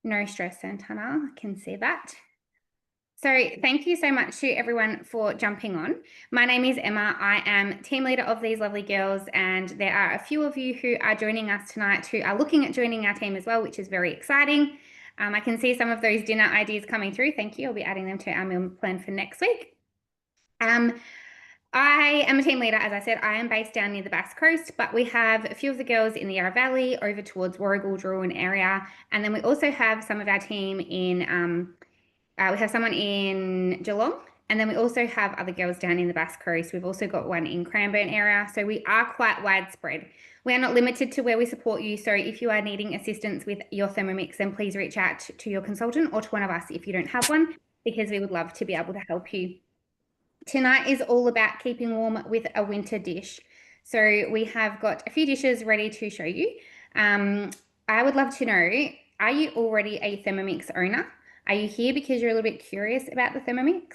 No stress, Santana. I can see that. So thank you so much to everyone for jumping on. My name is Emma. I am team leader of these lovely girls, and there are a few of you who are joining us tonight who are looking at joining our team as well, which is very exciting. I can see some of those dinner ideas coming through. Thank you. I'll be adding them to our meal plan for next week. I am a team leader. As I said, I am based down near the Bass Coast, but we have a few of the girls in the Yarra Valley over towards Warragul, Drouin area. And then we also have some of our team in, we have someone in Geelong, and then we also have other girls down in the Bass Coast. We've also got one in Cranbourne area. So we are quite widespread. We are not limited to where we support you. So if you are needing assistance with your Thermomix, then please reach out to your consultant or to one of us if you don't have one, because we would love to be able to help you. Tonight is all about keeping warm with a winter dish. So we have got a few dishes ready to show you. I would love to know, are you already a Thermomix owner? Are you here because you're a little bit curious about the Thermomix?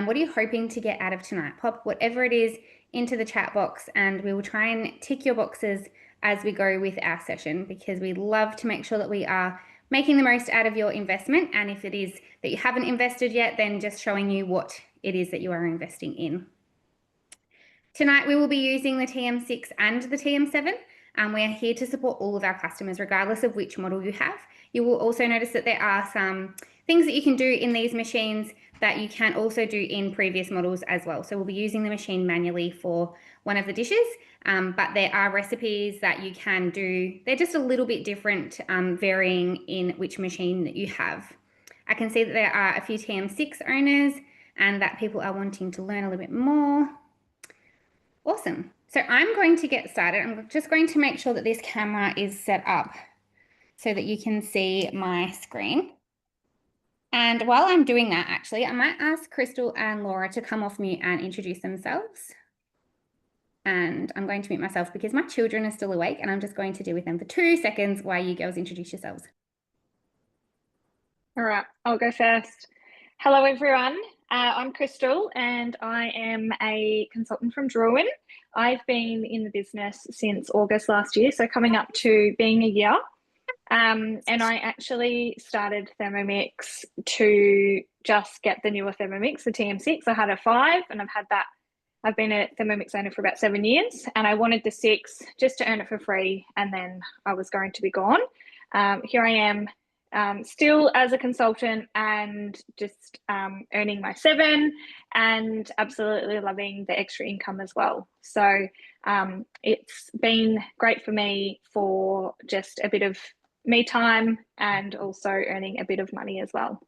What are you hoping to get out of tonight? Pop whatever it is into the chat box, and we will try and tick your boxes as we go with our session, because we love to make sure that we are making the most out of your investment. And if it is that you haven't invested yet, then just showing you what it is that you are investing in. Tonight, we will be using the TM6 and the TM7. We are here to support all of our customers, regardless of which model you have. You will also notice that there are some things that you can do in these machines that you can also do in previous models as well. So we'll be using the machine manually for one of the dishes, but there are recipes that you can do. They're just a little bit different, varying in which machine that you have. I can see that there are a few TM6 owners and that people are wanting to learn a little bit more. Awesome. So I'm going to get started. I'm just going to make sure that this camera is set up so that you can see my screen. And while I'm doing that, actually, I might ask Crystal and Laura to come off mute and introduce themselves. And I'm going to mute myself because my children are still awake, and I'm just going to deal with them for 2 seconds while you girls introduce yourselves. All right, I'll go first. Hello, everyone. I'm Crystal, and I am a consultant from Drouin. I've been in the business since August last year, so coming up to being a year. And I actually started Thermomix to just get the newer Thermomix, the TM6. I had a 5, and I've been a Thermomix owner for about 7 years, and I wanted the 6 just to earn it for free, and then I was going to be gone. Here I am, still as a consultant and just earning my 7 and absolutely loving the extra income as well. So it's been great for me for just a bit of me time and also earning a bit of money as well.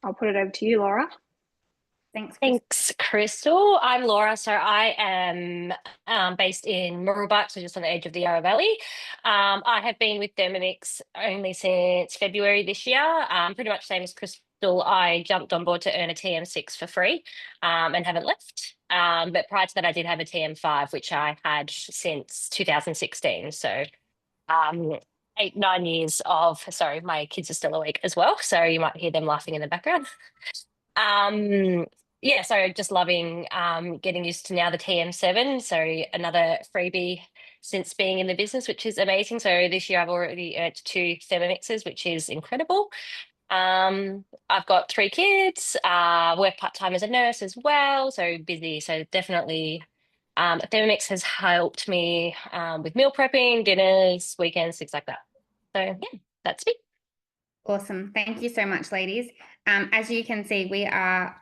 I'll put it over to you, Laura. Thanks, Crystal. I'm Laura. So I am based in Mooroolbark, so just on the edge of the Yarra Valley. I have been with Thermomix only since February this year. Pretty much same as Crystal. I jumped on board to earn a TM6 for free and haven't left. But prior to that, I did have a TM5, which I had since 2016. So 8-9 years of, sorry, my kids are still awake as well, so you might hear them laughing in the background. Yeah, so just loving getting used to now the TM7. So another freebie since being in the business, which is amazing. So this year I've already earned 2 Thermomixes, which is incredible. I've got 3 kids, work part-time as a nurse as well, so busy. So definitely Thermomix has helped me with meal prepping, dinners, weekends, things like that. So yeah, that's me. Awesome. Thank you so much, ladies. As you can see, we are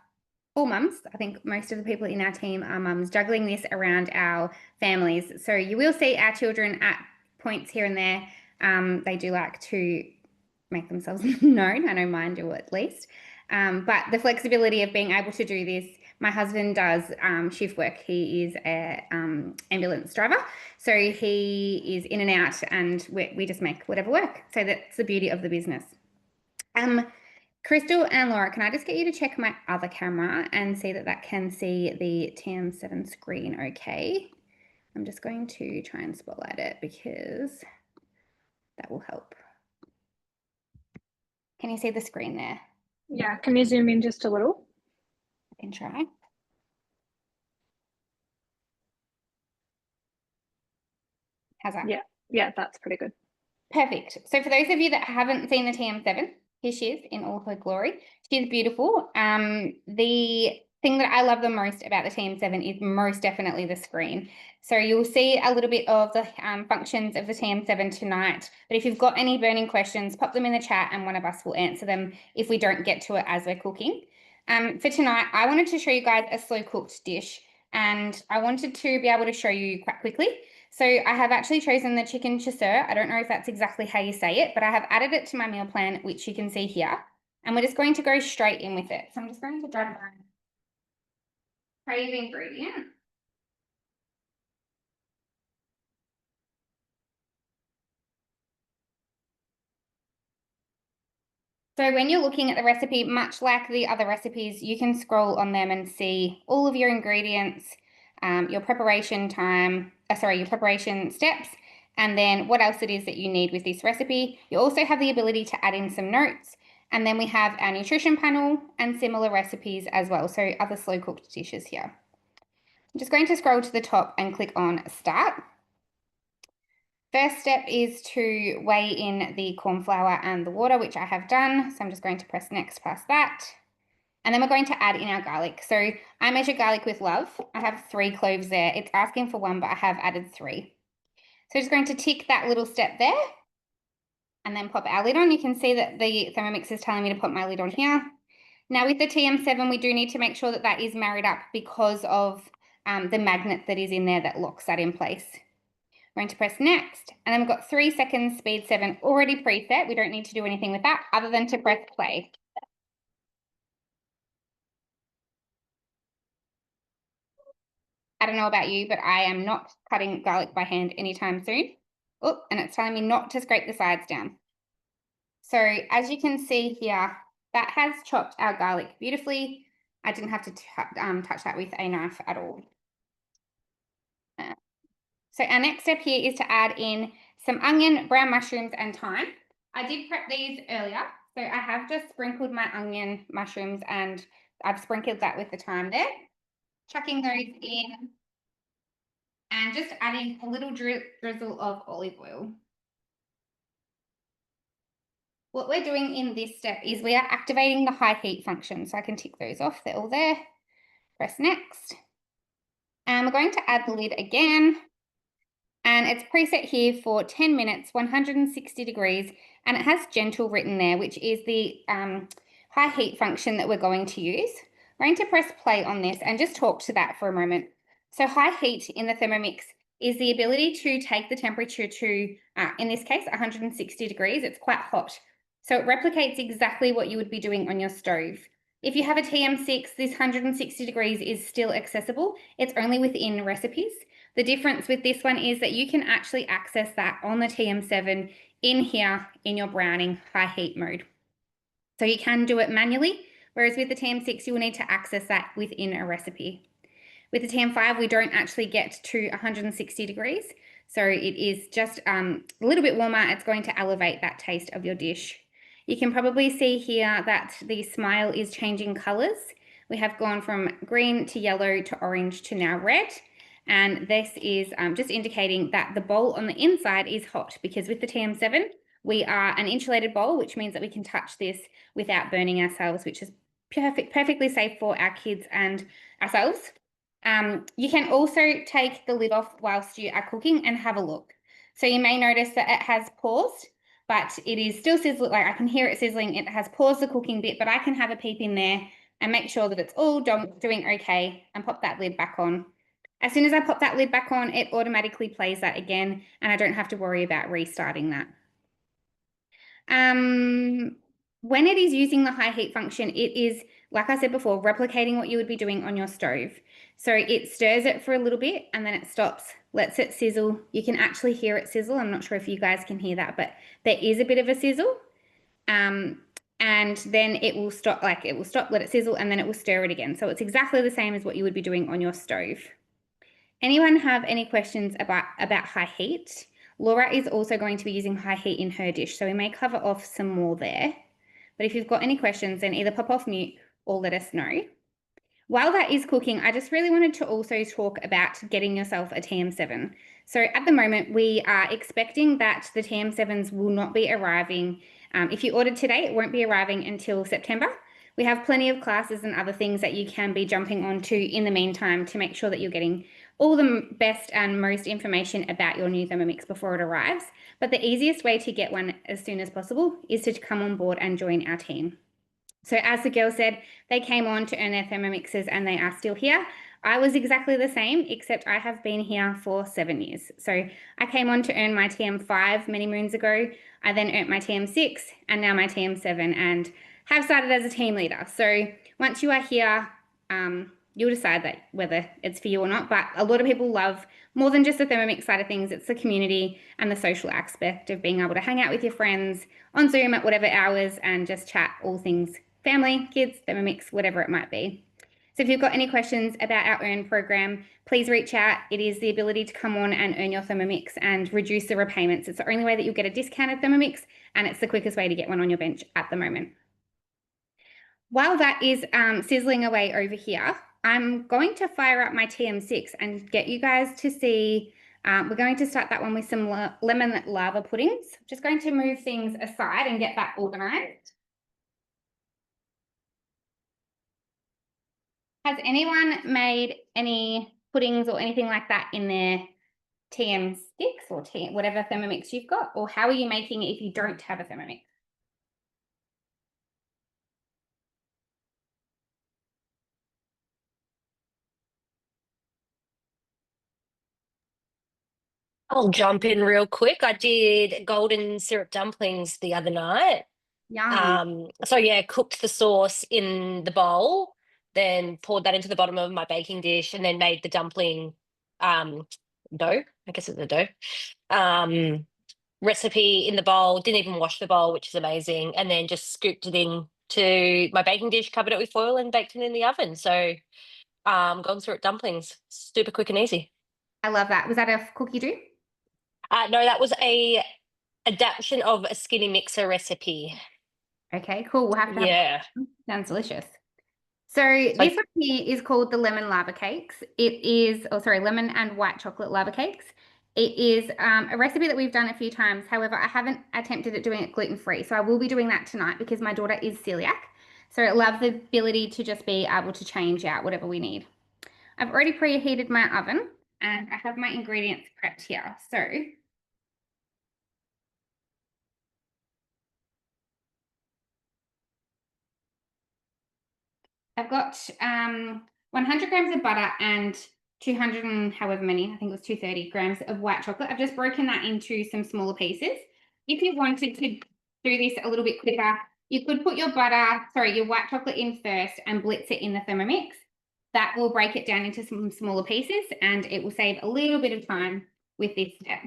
all mums. I think most of the people in our team are mums, juggling this around our families. So you will see our children at points here and there. They do like to make themselves known. I know mine do at least. But the flexibility of being able to do this, my husband does shift work. He is an ambulance driver. So he is in and out, and we just make whatever work. So that's the beauty of the business. Crystal and Laura, can I just get you to check my other camera and see that can see the TM7 screen okay? I'm just going to try and spotlight it because that will help. Can you see the screen there? Yeah, can you zoom in just a little? I can try. How's that? Yeah, that's pretty good. Perfect. So for those of you that haven't seen the TM7, here she is in all her glory. She's beautiful. The thing that I love the most about the TM7 is most definitely the screen. So you'll see a little bit of the functions of the TM7 tonight. But if you've got any burning questions, pop them in the chat and one of us will answer them if we don't get to it as we're cooking. For tonight, I wanted to show you guys a slow cooked dish, and I wanted to be able to show you quite quickly. So I have actually chosen the chicken chasseur. I don't know if that's exactly how you say it, but I have added it to my meal plan, which you can see here. And we're just going to go straight in with it. So I'm just going to grab my crave ingredient. So when you're looking at the recipe, much like the other recipes, you can scroll on them and see all of your ingredients, your preparation time, your preparation steps, and then what else it is that you need with this recipe. You also have the ability to add in some notes, and then we have our nutrition panel and similar recipes as well, so other slow cooked dishes here. I'm just going to scroll to the top and click on Start. First step is to weigh in the corn flour and the water, which I have done. So I'm just going to press next past that. And then we're going to add in our garlic. So I measure garlic with love. I have 3 cloves there. It's asking for 1, but I have added 3. So just going to tick that little step there and then pop our lid on. You can see that the Thermomix is telling me to put my lid on here. Now with the TM7, we do need to make sure that that is married up because of the magnet that is in there that locks that in place. We're going to press next, and then we've got 3 seconds speed 7 already preset. We don't need to do anything with that other than to press play. I don't know about you, but I am not cutting garlic by hand anytime soon. Oh, and it's telling me not to scrape the sides down. So as you can see here, that has chopped our garlic beautifully. I didn't have to touch that with a knife at all. So our next step here is to add in some onion, brown mushrooms, and thyme. I did prep these earlier, so I have just sprinkled my onion, mushrooms, and I've sprinkled that with the thyme there. Chucking those in and just adding a little drizzle of olive oil. What we're doing in this step is we are activating the high heat function, so I can tick those off, they're all there. Press next. And we're going to add the lid again. And it's preset here for 10 minutes, 160 degrees, and it has gentle written there, which is the high heat function that we're going to use. We're going to press play on this and just talk to that for a moment. So high heat in the Thermomix is the ability to take the temperature to, in this case, 160 degrees. It's quite hot. So it replicates exactly what you would be doing on your stove. If you have a TM6, this 160 degrees is still accessible. It's only within recipes. The difference with this one is that you can actually access that on the TM7 in here in your browning high heat mode. So you can do it manually, whereas with the TM6, you will need to access that within a recipe. With the TM5, we don't actually get to 160 degrees. So it is just a little bit warmer. It's going to elevate that taste of your dish. You can probably see here that the smile is changing colors. We have gone from green to yellow to orange to now red. And this is just indicating that the bowl on the inside is hot, because with the TM7, we are an insulated bowl, which means that we can touch this without burning ourselves, which is perfectly safe for our kids and ourselves. You can also take the lid off whilst you are cooking and have a look. So you may notice that it has paused, but it is still sizzling. Like I can hear it sizzling. It has paused the cooking bit, but I can have a peep in there and make sure that it's all doing okay and pop that lid back on. As soon as I pop that lid back on, it automatically plays that again, and I don't have to worry about restarting that. When it is using the high heat function, it is, like I said before, replicating what you would be doing on your stove. So it stirs it for a little bit and then it stops, lets it sizzle. You can actually hear it sizzle. I'm not sure if you guys can hear that, but there is a bit of a sizzle. And then it will stop, let it sizzle, and then it will stir it again. So it's exactly the same as what you would be doing on your stove. Anyone have any questions about high heat? Laura is also going to be using high heat in her dish, so we may cover off some more there. But if you've got any questions, then either pop off mute or let us know. While that is cooking, I just really wanted to also talk about getting yourself a TM7. So at the moment, we are expecting that the TM7s will not be arriving. If you ordered today, it won't be arriving until September. We have plenty of classes and other things that you can be jumping onto in the meantime to make sure that you're getting all the best and most information about your new Thermomix before it arrives. But the easiest way to get one as soon as possible is to come on board and join our team. So as the girl said, they came on to earn their Thermomixes and they are still here. I was exactly the same, except I have been here for 7 years. So I came on to earn my TM5 many moons ago. I then earned my TM6 and now my TM7 and have started as a team leader. So once you are here, you'll decide that whether it's for you or not. But a lot of people love more than just the Thermomix side of things. It's the community and the social aspect of being able to hang out with your friends on Zoom at whatever hours and just chat all things family, kids, Thermomix, whatever it might be. So if you've got any questions about our Earn program, please reach out. It is the ability to come on and earn your Thermomix and reduce the repayments. It's the only way that you'll get a discounted Thermomix, and it's the quickest way to get one on your bench at the moment. While that is sizzling away over here, I'm going to fire up my TM6 and get you guys to see. We're going to start that one with some lemon lava puddings. Just going to move things aside and get that organized. Has anyone made any puddings or anything like that in their TM6 or whatever Thermomix you've got? Or how are you making it if you don't have a Thermomix? I'll jump in real quick. I did golden syrup dumplings the other night. Yum. So yeah, cooked the sauce in the bowl, then poured that into the bottom of my baking dish, and then made the dumpling dough. I guess it's a dough. Recipe in the bowl. Didn't even wash the bowl, which is amazing. And then just scooped it in to my baking dish, covered it with foil, and baked it in the oven. So golden syrup dumplings, super quick and easy. I love that. Was that a cookie dough? No, that was a adaptation of a skinny mixer recipe. Okay, cool. We'll have to Yeah. Sounds delicious. So this one here is called the lemon lava cakes. It is, lemon and white chocolate lava cakes. It is a recipe that we've done a few times. However, I haven't attempted at doing it gluten-free. So I will be doing that tonight because my daughter is celiac. So I love the ability to just be able to change out whatever we need. I've already preheated my oven and I have my ingredients prepped here. So I've got 100 grams of butter and 200 and however many, I think it was 230 grams of white chocolate. I've just broken that into some smaller pieces. If you wanted to do this a little bit quicker, you could put your white chocolate in first and blitz it in the Thermomix. That will break it down into some smaller pieces and it will save a little bit of time with this step.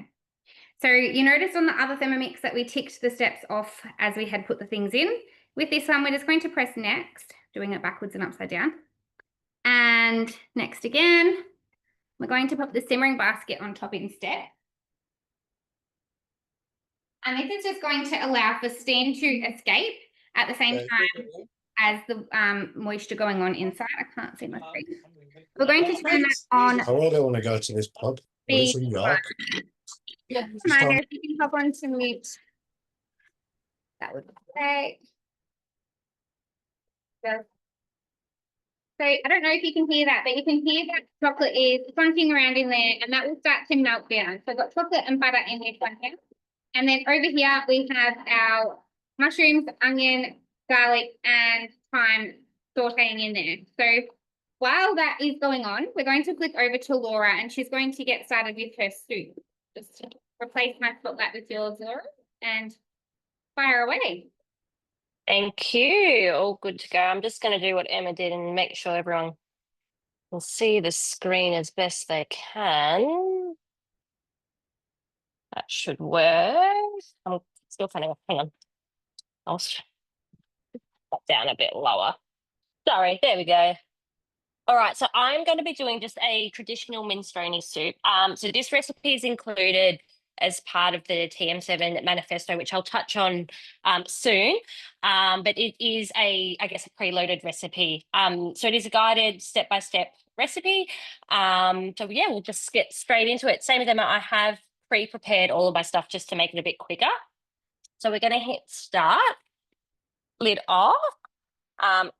So you noticed on the other Thermomix that we ticked the steps off as we had put the things in. With this one, we're just going to press next, doing it backwards and upside down. And next again, we're going to put the simmering basket on top instead. And this is just going to allow for steam to escape at the same time as the moisture going on inside. I can't see my screen. We're going to turn that on. I really want to go to this pub. It's in York. Yeah, if you can hop on to mute, that would be great. So I don't know if you can hear that, but you can hear that chocolate is funking around in there and that will start to melt down. So I've got chocolate and butter in this one here. And then over here, we have our mushrooms, onion, garlic, and thyme sauteing in there. So while that is going on, we're going to click over to Laura and she's going to get started with her soup. Just to replace my spotlight with yours, Laura, and fire away. Thank you. All good to go. I'm just going to do what Emma did and make sure everyone can see the screen as best they can. That should work. I'm still finding. Hang on. I'll put that down a bit lower. Sorry. There we go. All right. So I'm going to be doing just a traditional minestrone soup. So this recipe has included as part of the TM7 manifesto, which I'll touch on soon. But it is a preloaded recipe. So it is a guided step-by-step recipe. So yeah, we'll just get straight into it. Same as Emma, I have pre-prepared all of my stuff just to make it a bit quicker. So we're going to hit start, lid off.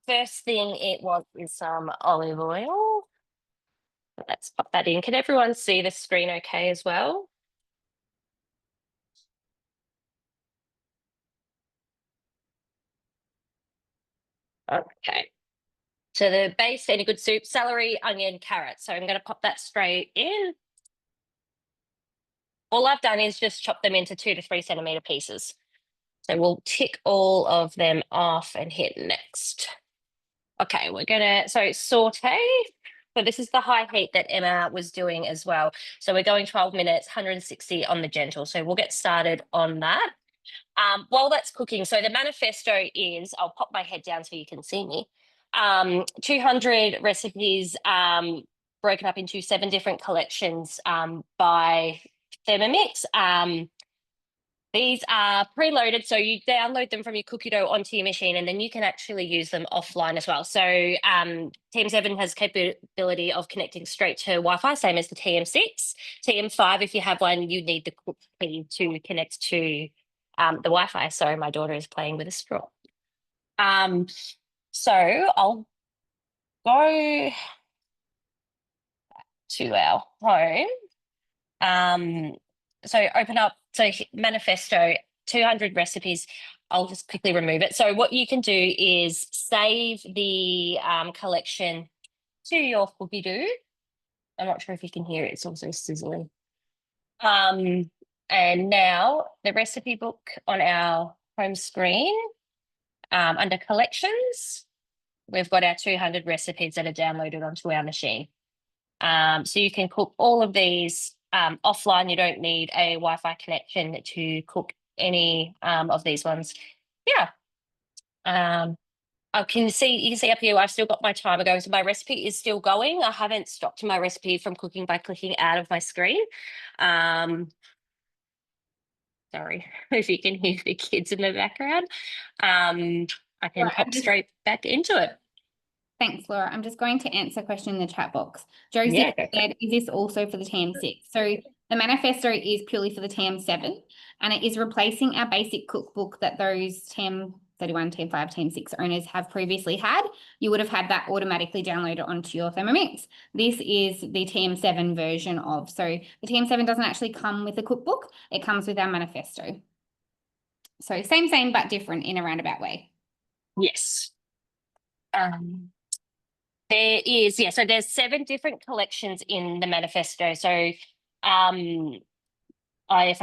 First thing it wants is some olive oil. Let's pop that in. Can everyone see the screen okay as well? Okay. So the base, any good soup, celery, onion, carrot. So I'm going to pop that straight in. All I've done is just chop them into 2 to 3 centimetre pieces. So we'll tick all of them off and hit next. Okay, we're going to, saute. So this is the high heat that Emma was doing as well. So we're going 12 minutes, 160 on the gentle. So we'll get started on that. While that's cooking, so the manifesto is, I'll pop my head down so you can see me, 200 recipes broken up into 7 different collections by Thermomix. These are preloaded, so you download them from your Cookie Dough onto your machine, and then you can actually use them offline as well. So TM7 has capability of connecting straight to Wi-Fi, same as the TM6. TM5, if you have one, you need the cookie to connect to the Wi-Fi. Sorry, my daughter is playing with a straw. So I'll go to our home. So open up, so manifesto, 200 recipes. I'll just quickly remove it. So what you can do is save the collection to your Cookie Dough. I'm not sure if you can hear it. It's also sizzling. And now the recipe book on our home screen, under collections, we've got our 200 recipes that are downloaded onto our machine. So you can cook all of these offline. You don't need a Wi-Fi connection to cook any of these ones. Yeah. You can see up here, I've still got my timer going. So my recipe is still going. I haven't stopped my recipe from cooking by clicking out of my screen. Sorry if you can hear the kids in the background. I can pop straight back into it. Thanks, Laura. I'm just going to answer a question in the chat box. Josie said, is this also for the TM6? So the manifesto is purely for the TM7, and it is replacing our basic cookbook that those TM31, TM5, TM6 owners have previously had. You would have had that automatically downloaded onto your Thermomix. This is the TM7 version of. So the TM7 doesn't actually come with a cookbook. It comes with our manifesto. So same, but different in a roundabout way. Yes. There is, so there's 7 different collections in the manifesto. So if I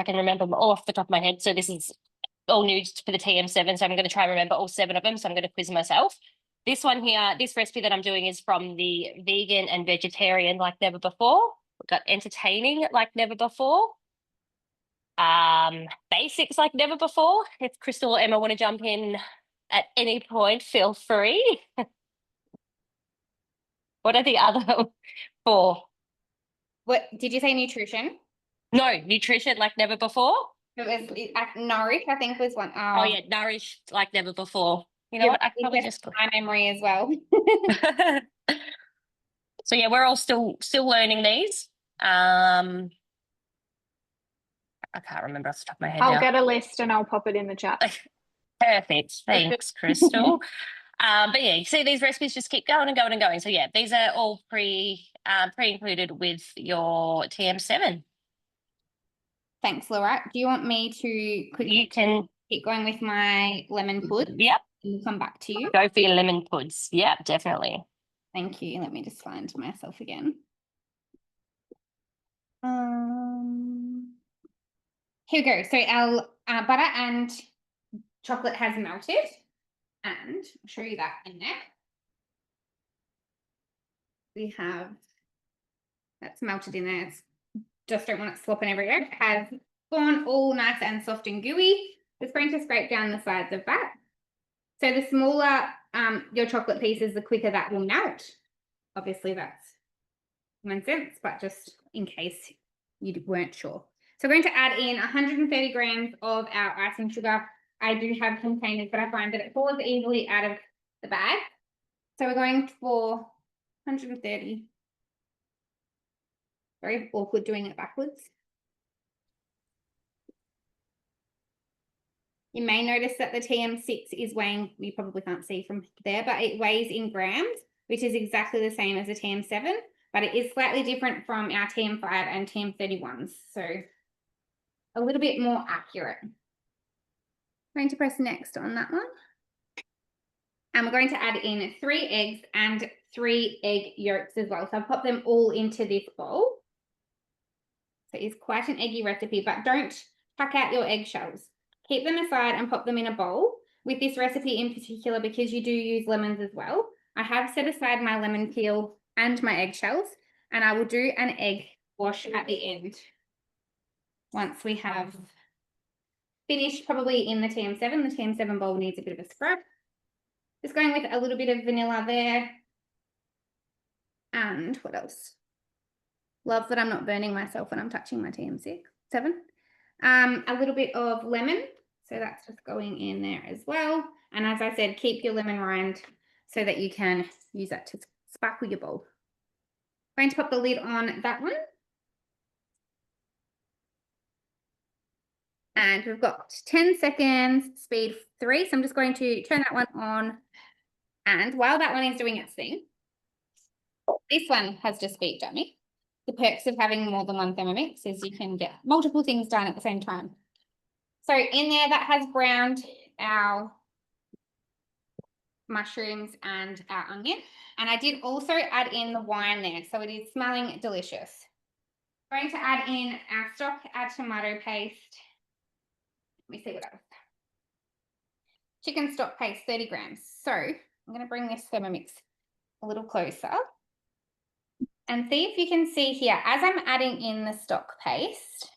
can remember them all off the top of my head, so this is all new for the TM7, so I'm going to try and remember all 7 of them, so I'm going to quiz myself. This one here, this recipe that I'm doing is from the vegan and vegetarian like never before. We've got entertaining like never before. Basics like never before. If Crystal or Emma want to jump in at any point, feel free. What are the other 4? What did you say? Nutrition? No, nutrition like never before. It was nourish, I think was one. Oh yeah, nourish like never before. You know what? I probably just my memory as well. So yeah, we're all still learning these. I can't remember off the top of my head. I'll get a list and I'll pop it in the chat. Perfect. Thanks, Crystal. But yeah, you see these recipes just keep going and going and going. So yeah, these are all pre-included with your TM7. Thanks, Laura. Do you want me to quickly keep going with my lemon pud? Yep. And we'll come back to you. Go for your lemon puds. Yep, definitely. Thank you. Let me just find myself again. Here we go. So our butter and chocolate has melted, and I'll show you that in there. We have that's melted in there. Just don't want it slopping everywhere. It has gone all nice and soft and gooey. Just going to scrape down the sides of that. So the smaller your chocolate pieces, the quicker that will melt. Obviously that's common sense, but just in case you weren't sure. So we're going to add in 130 grams of our icing sugar. I do have containers, but I find that it falls easily out of the bag. So we're going for 130. Very awkward doing it backwards. You may notice that the TM6 is weighing, you probably can't see from there, but it weighs in grams, which is exactly the same as the TM7, but it is slightly different from our TM5 and TM31s. So a little bit more accurate. I'm going to press next on that one. And we're going to add in 3 eggs and 3 egg yolks as well. So I've popped them all into this bowl. So it's quite an eggy recipe, but don't chuck out your eggshells. Keep them aside and pop them in a bowl. With this recipe in particular, because you do use lemons as well, I have set aside my lemon peel and my eggshells, and I will do an egg wash at the end. Once we have finished, probably in the TM7, the TM7 bowl needs a bit of a scrub. Just going with a little bit of vanilla there. And what else? Love that I'm not burning myself when I'm touching my TM7. A little bit of lemon. So that's just going in there as well. And as I said, keep your lemon rind so that you can use that to sparkle your bowl. I'm going to pop the lid on that one. And we've got 10 seconds, speed 3. So I'm just going to turn that one on. And while that one is doing its thing, this one has just beeped at me. The perks of having more than one Thermomix is you can get multiple things done at the same time. So in there, that has browned our mushrooms and our onion. And I did also add in the wine there, so it is smelling delicious. I'm going to add in our stock, our tomato paste. Let me see what else. Chicken stock paste, 30 grams. So I'm going to bring this Thermomix a little closer and see if you can see here, as I'm adding in the stock paste,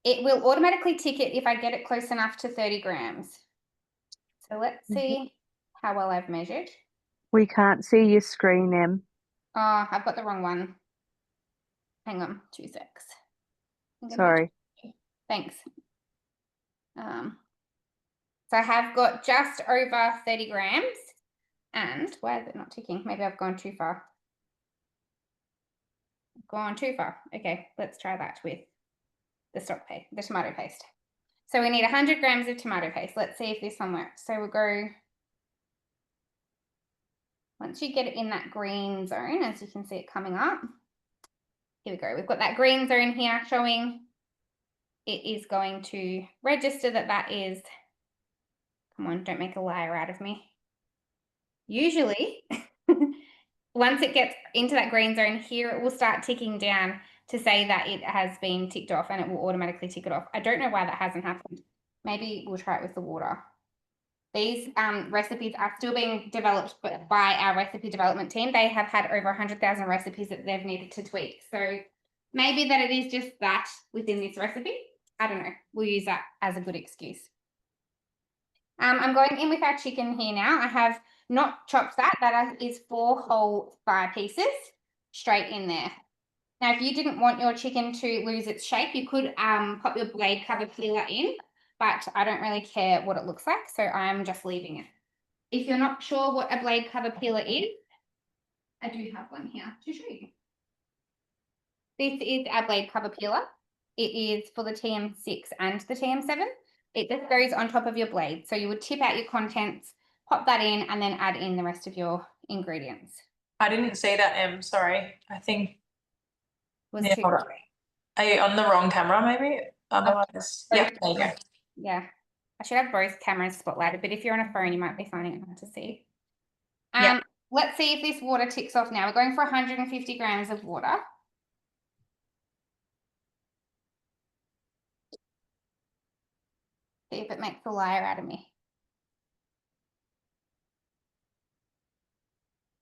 it will automatically tick it if I get it close enough to 30 grams. So let's see how well I've measured. We can't see your screen, Em. Oh, I've got the wrong one. Hang on, 2 secs. Sorry. Thanks. So I have got just over 30 grams. And why is it not ticking? Maybe I've gone too far. Gone too far. Okay, let's try that with the stock paste, the tomato paste. So we need 100 grams of tomato paste. Let's see if this one works. So we'll go, once you get it in that green zone, as you can see it coming up, here we go. We've got that green zone here showing it is going to register that that is, come on, don't make a liar out of me. Usually, once it gets into that green zone here, it will start ticking down to say that it has been ticked off, and it will automatically tick it off. I don't know why that hasn't happened. Maybe we'll try it with the water. These recipes are still being developed by our recipe development team. They have had over 100,000 recipes that they've needed to tweak. So maybe that it is just that within this recipe. I don't know. We'll use that as a good excuse. I'm going in with our chicken here now. I have not chopped that. That is 4 whole thigh pieces straight in there. Now, if you didn't want your chicken to lose its shape, you could pop your blade cover peeler in, but I don't really care what it looks like, so I'm just leaving it. If you're not sure what a blade cover peeler is, I do have one here to show you. This is our blade cover peeler. It is for the TM6 and the TM7. It just goes on top of your blade. So you would tip out your contents, pop that in, and then add in the rest of your ingredients. I didn't see that, Em. Sorry. I think. Was Yeah, too hold on. Are you on the wrong camera, maybe? Otherwise, yeah, there you go. Yeah, I should have both cameras spotlighted, but if you're on a phone, you might be finding it hard to see. Yeah. Let's see if this water ticks off now. We're going for 150 grams of water. See if it makes a liar out of me.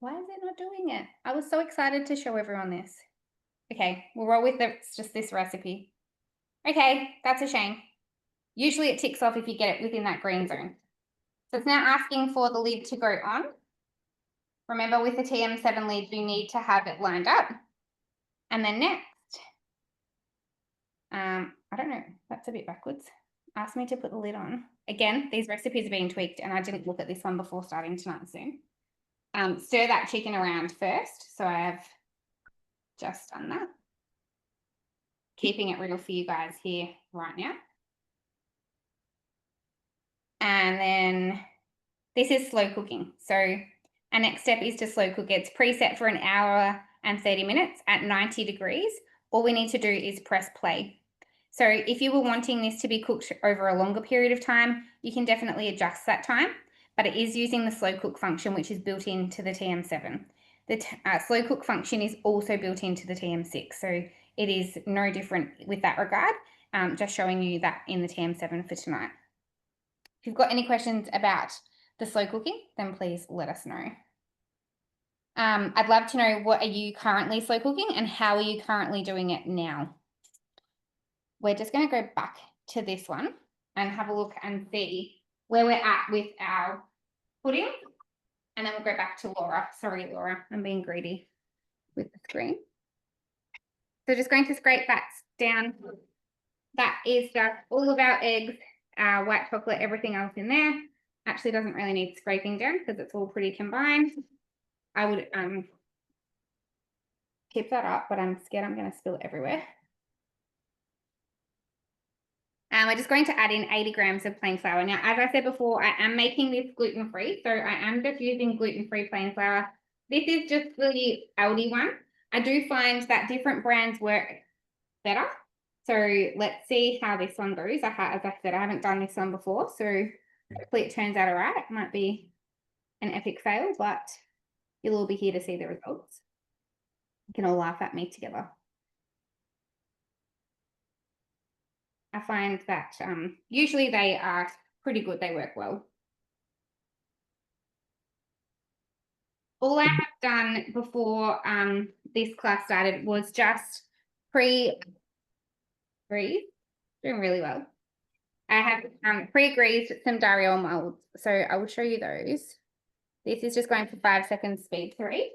Why is it not doing it? I was so excited to show everyone this. Okay, we'll roll with it's just this recipe. Okay, that's a shame. Usually it ticks off if you get it within that green zone. So it's now asking for the lid to go on. Remember, with the TM7 lid, you need to have it lined up. And then next, I don't know, that's a bit backwards. Asked me to put the lid on. Again, these recipes are being tweaked and I didn't look at this one before starting tonight's Zoom. Stir that chicken around first. So I have just done that. Keeping it real for you guys here right now. And then this is slow cooking. So our next step is to slow cook it. It's preset for 1 hour and 30 minutes at 90 degrees. All we need to do is press play. So if you were wanting this to be cooked over a longer period of time, you can definitely adjust that time, but it is using the slow cook function, which is built into the TM7. The slow cook function is also built into the TM6. So it is no different with that regard, just showing you that in the TM7 for tonight. If you've got any questions about the slow cooking, then please let us know. I'd love to know, what are you currently slow cooking and how are you currently doing it now? We're just going to go back to this one and have a look and see where we're at with our pudding. And then we'll go back to Laura. Sorry, Laura, I'm being greedy with the screen. So just going to scrape that down. That is just all of our eggs, our white chocolate, everything else in there. Actually doesn't really need scraping down because it's all pretty combined. I would keep that up, but I'm scared I'm going to spill it everywhere. We're just going to add in 80 grams of plain flour. Now, as I said before, I am making this gluten-free, so I am just using gluten-free plain flour. This is just the Aldi one. I do find that different brands work better. So let's see how this one goes. As I said, I haven't done this one before, so hopefully it turns out all right. It might be an epic fail, but you'll all be here to see the results. You can all laugh at me together. I find that usually they are pretty good. They work well. All I have done before this class started was just pre-grease, doing really well. I have pre-greased some Dariol molds, so I will show you those. This is just going for 5 seconds speed 3.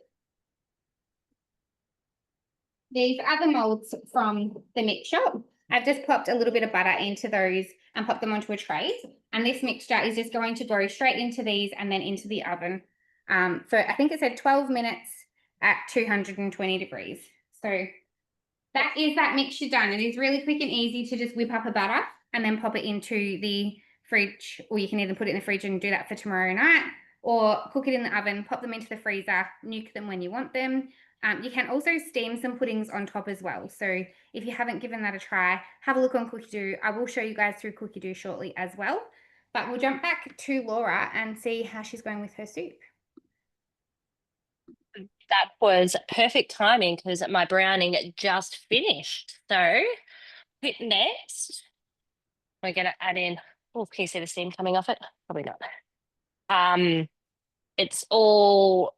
These are the molds from the mix shop. I've just popped a little bit of butter into those and popped them onto a tray. And this mixture is just going to go straight into these and then into the oven. So I think it said 12 minutes at 220 degrees. So that is that mixture done. It is really quick and easy to just whip up a batter and then pop it into the fridge, or you can either put it in the fridge and do that for tomorrow night, or cook it in the oven, pop them into the freezer, nuke them when you want them. You can also steam some puddings on top as well. So if you haven't given that a try, have a look on Cookie-Doo. I will show you guys through Cookie-Doo shortly as well. But we'll jump back to Laura and see how she's going with her soup. That was perfect timing because my browning just finished. So next, we're going to add in, oh, can you see the steam coming off it? Probably not. It's all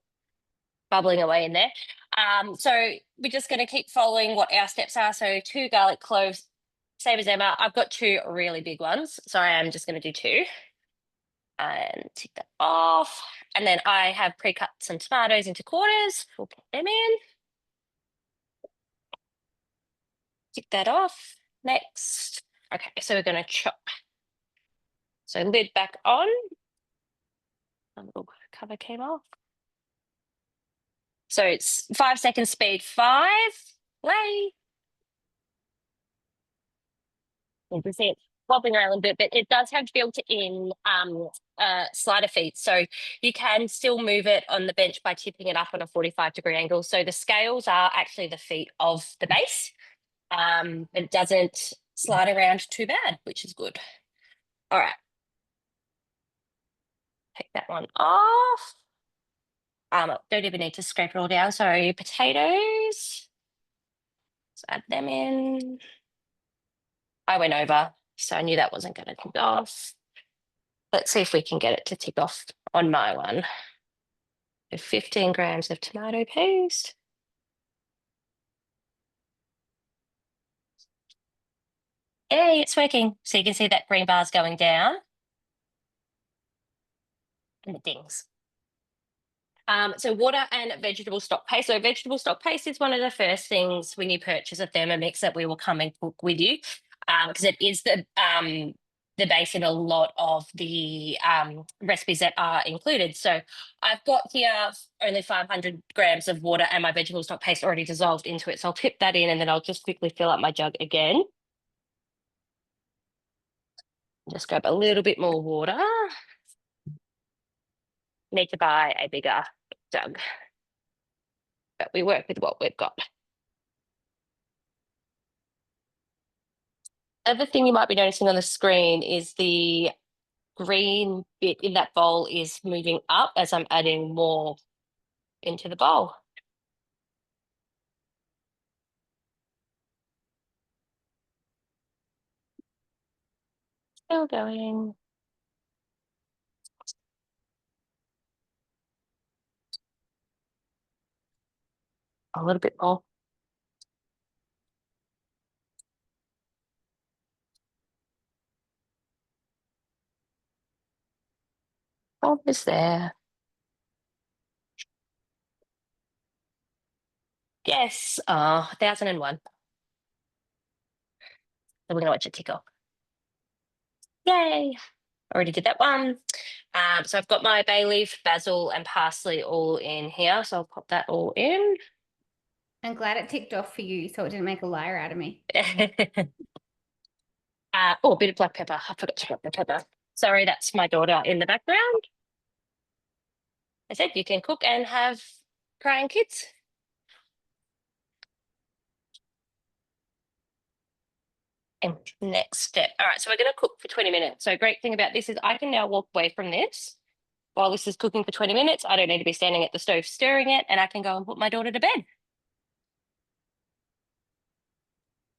bubbling away in there. So we're just going to keep following what our steps are. So 2 garlic cloves, same as Emma. I've got 2 really big ones, so I am just going to do 2. And take that off. And then I have pre-cut some tomatoes into quarters. We'll put them in. Take that off. Next. Okay, so we're going to chop. So lid back on. A little cover came off. So it's 5 seconds speed 5. Play. You can see it wobbling around a little bit, but it does have built-in slider feet. So you can still move it on the bench by tipping it up on a 45-degree angle. So the scales are actually the feet of the base. It doesn't slide around too bad, which is good. All right. Take that one off. Don't even need to scrape it all down. So potatoes. Let's add them in. I went over, so I knew that wasn't going to tick off. Let's see if we can get it to tick off on my one. So 15 grams of tomato paste. Hey, it's working. So you can see that green bar's going down. And the dings. So water and vegetable stock paste. So vegetable stock paste is one of the first things when you purchase a Thermomix that we will come and cook with you, because it is the base in a lot of the recipes that are included. So I've got here only 500 grams of water and my vegetable stock paste already dissolved into it. So I'll tip that in and then I'll just quickly fill up my jug again. Just grab a little bit more water. Need to buy a bigger jug, but we work with what we've got. Other thing you might be noticing on the screen is the green bit in that bowl is moving up as I'm adding more into the bowl. Still going. A little bit more. Almost there. Yes, 1001. So we're gonna watch it tickle. Yay! Already did that one. So I've got my bay leaf, basil, and parsley all in here. So I'll pop that all in. I'm glad it ticked off for you, so it didn't make a liar out of me. Oh, a bit of black pepper. I forgot to grab the pepper. Sorry, that's my daughter in the background. I said you can cook and have crying kids. And next step. All right, so we're going to cook for 20 minutes. So great thing about this is I can now walk away from this while this is cooking for 20 minutes. I don't need to be standing at the stove stirring it, and I can go and put my daughter to bed.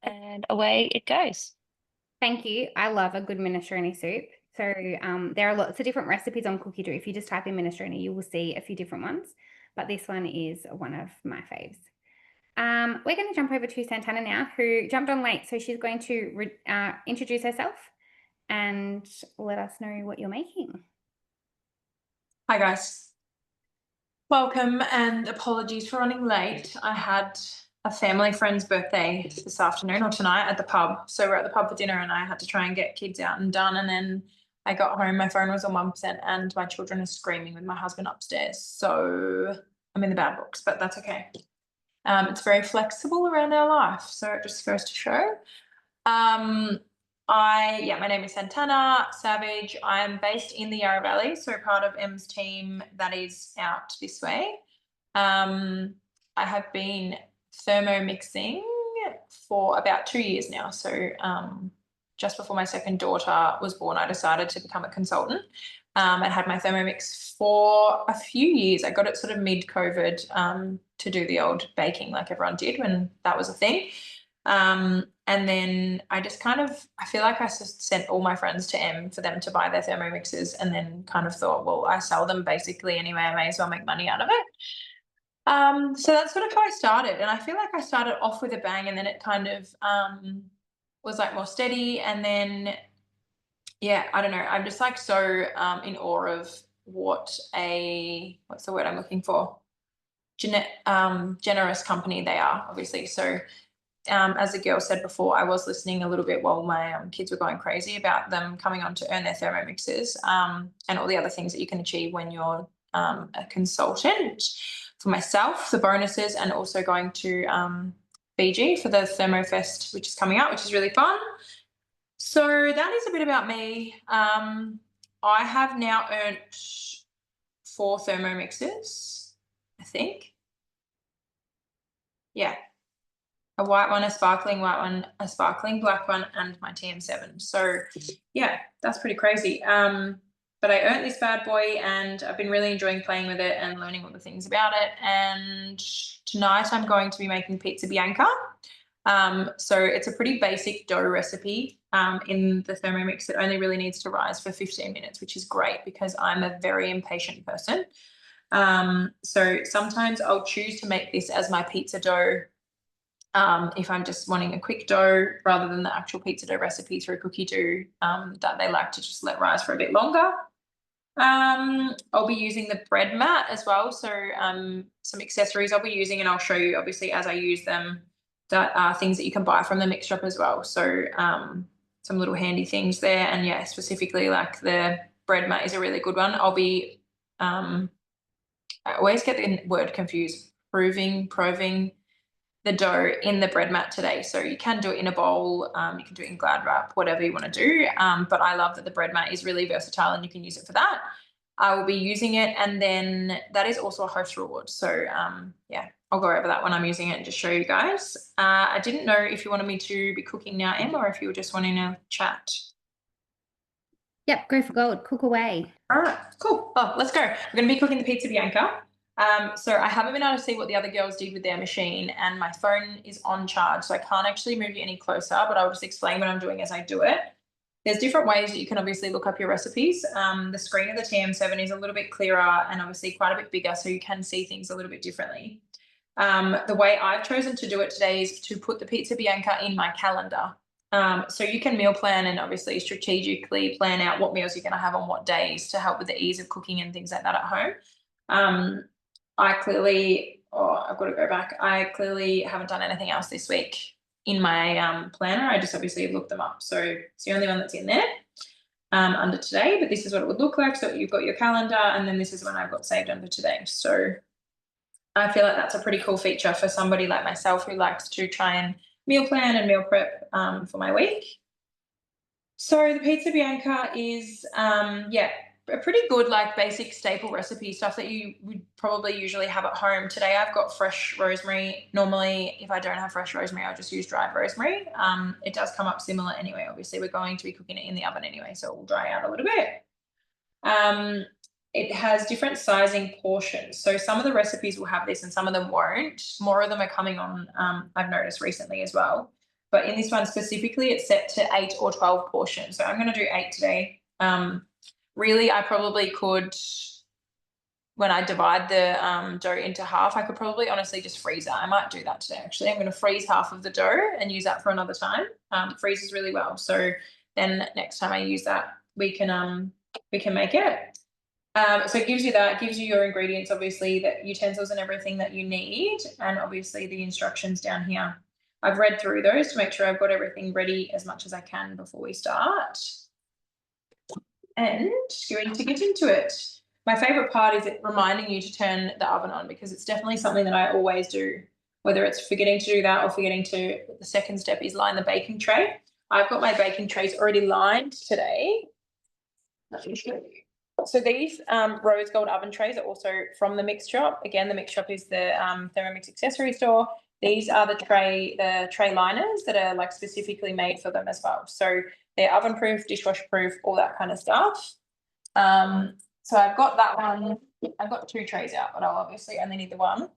And away it goes. Thank you. I love a good minestrone soup. So there are lots of different recipes on Cookie Do. If you just type in minestrone, you will see a few different ones, but this one is one of my faves. We're going to jump over to Santana now, who jumped on late. So she's going to introduce herself and let us know what you're making. Hi guys. Welcome and apologies for running late. I had a family friend's birthday this afternoon or tonight at the pub. So we're at the pub for dinner and I had to try and get kids out and done. And then I got home, my phone was on 1% and my children are screaming with my husband upstairs. So I'm in the bad books, but that's okay. It's very flexible around our life. So it just goes to show. My name is Santana Savage. I'm based in the Yarra Valley, so part of Em's team that is out this way. I have been thermomixing for about 2 years now. So just before my second daughter was born, I decided to become a consultant. I had my Thermomix for a few years. I got it sort of mid-COVID to do the old baking like everyone did when that was a thing. And then I just I feel like I just sent all my friends to M for them to buy their Thermomixes and then kind of thought, well, I sell them basically anyway, I may as well make money out of it. So that's sort of how I started. And I feel like I started off with a bang and then it kind of was like more steady. And then, yeah, I don't know. I'm just like so in awe of what's the word I'm looking for? Generous company they are, obviously. So as the girl said before, I was listening a little bit while my kids were going crazy about them coming on to earn their Thermomixes and all the other things that you can achieve when you're a consultant. For myself, the bonuses and also going to Fiji for the ThermoFest, which is coming up, which is really fun. So that is a bit about me. I have now earned 4 Thermomixes, I think. Yeah. A white one, a sparkling white one, a sparkling black one, and my TM7. So yeah, that's pretty crazy. But I earned this bad boy and I've been really enjoying playing with it and learning all the things about it. And tonight I'm going to be making pizza bianca. So it's a pretty basic dough recipe in the Thermomix. It only really needs to rise for 15 minutes, which is great because I'm a very impatient person. So sometimes I'll choose to make this as my pizza dough if I'm just wanting a quick dough rather than the actual pizza dough recipe through Cookie Do that they like to just let rise for a bit longer. I'll be using the bread mat as well. So some accessories I'll be using, and I'll show you obviously as I use them, that are things that you can buy from the mix shop as well. So some little handy things there, and yeah, specifically like the bread mat is a really good one. I'll be I always get the word confused, proving the dough in the bread mat today. So you can do it in a bowl, you can do it in Glad wrap, whatever you want to do. But I love that the bread mat is really versatile and you can use it for that. I will be using it, and then that is also a host reward. So yeah, I'll go over that when I'm using it and just show you guys. I didn't know if you wanted me to be cooking now, Em, or if you were just wanting to chat. Yep, go for gold. Cook away. All right, cool. Oh, let's go. We're going to be cooking the pizza bianca. So I haven't been able to see what the other girls did with their machine, and my phone is on charge, so I can't actually move you any closer, but I'll just explain what I'm doing as I do it. There's different ways that you can obviously look up your recipes. The screen of the TM7 is a little bit clearer and obviously quite a bit bigger, so you can see things a little bit differently. The way I've chosen to do it today is to put the pizza bianca in my calendar. So you can meal plan and obviously strategically plan out what meals you're going to have on what days to help with the ease of cooking and things like that at home. I've got to go back. I clearly haven't done anything else this week in my planner. I just obviously looked them up. So it's the only one that's in there under today, but this is what it would look like. So you've got your calendar, and then this is when I've got saved under today. So I feel like that's a pretty cool feature for somebody like myself who likes to try and meal plan and meal prep for my week. So the pizza bianca is a pretty good like basic staple recipe, stuff that you would probably usually have at home. Today I've got fresh rosemary. Normally if I don't have fresh rosemary, I'll just use dried rosemary. It does come up similar anyway. Obviously we're going to be cooking it in the oven anyway, so it will dry out a little bit. It has different sizing portions. So some of the recipes will have this and some of them won't. More of them are coming on, I've noticed recently as well. But in this one specifically, it's set to 8 or 12 portions. So I'm going to do 8 today. Really, I probably could, when I divide the dough into half, I could probably honestly just freeze it. I might do that today, actually. I'm going to freeze half of the dough and use that for another time. Freezes really well. So then next time I use that, we can make it. So it gives you that, gives you your ingredients, obviously, the utensils and everything that you need, and obviously the instructions down here. I've read through those to make sure I've got everything ready as much as I can before we start. And going to get into it. My favourite part is it reminding you to turn the oven on, because it's definitely something that I always do, whether it's forgetting to do that or forgetting to, the second step is line the baking tray. I've got my baking trays already lined today. Let me show you. So these rose gold oven trays are also from the Mix Shop. Again, the Mix Shop is the Thermomix accessory store. These are the tray liners that are like specifically made for them as well. So they're oven proof, dishwasher proof, all that kind of stuff. So I've got that one. I've got 2 trays out, but I'll obviously only need the one.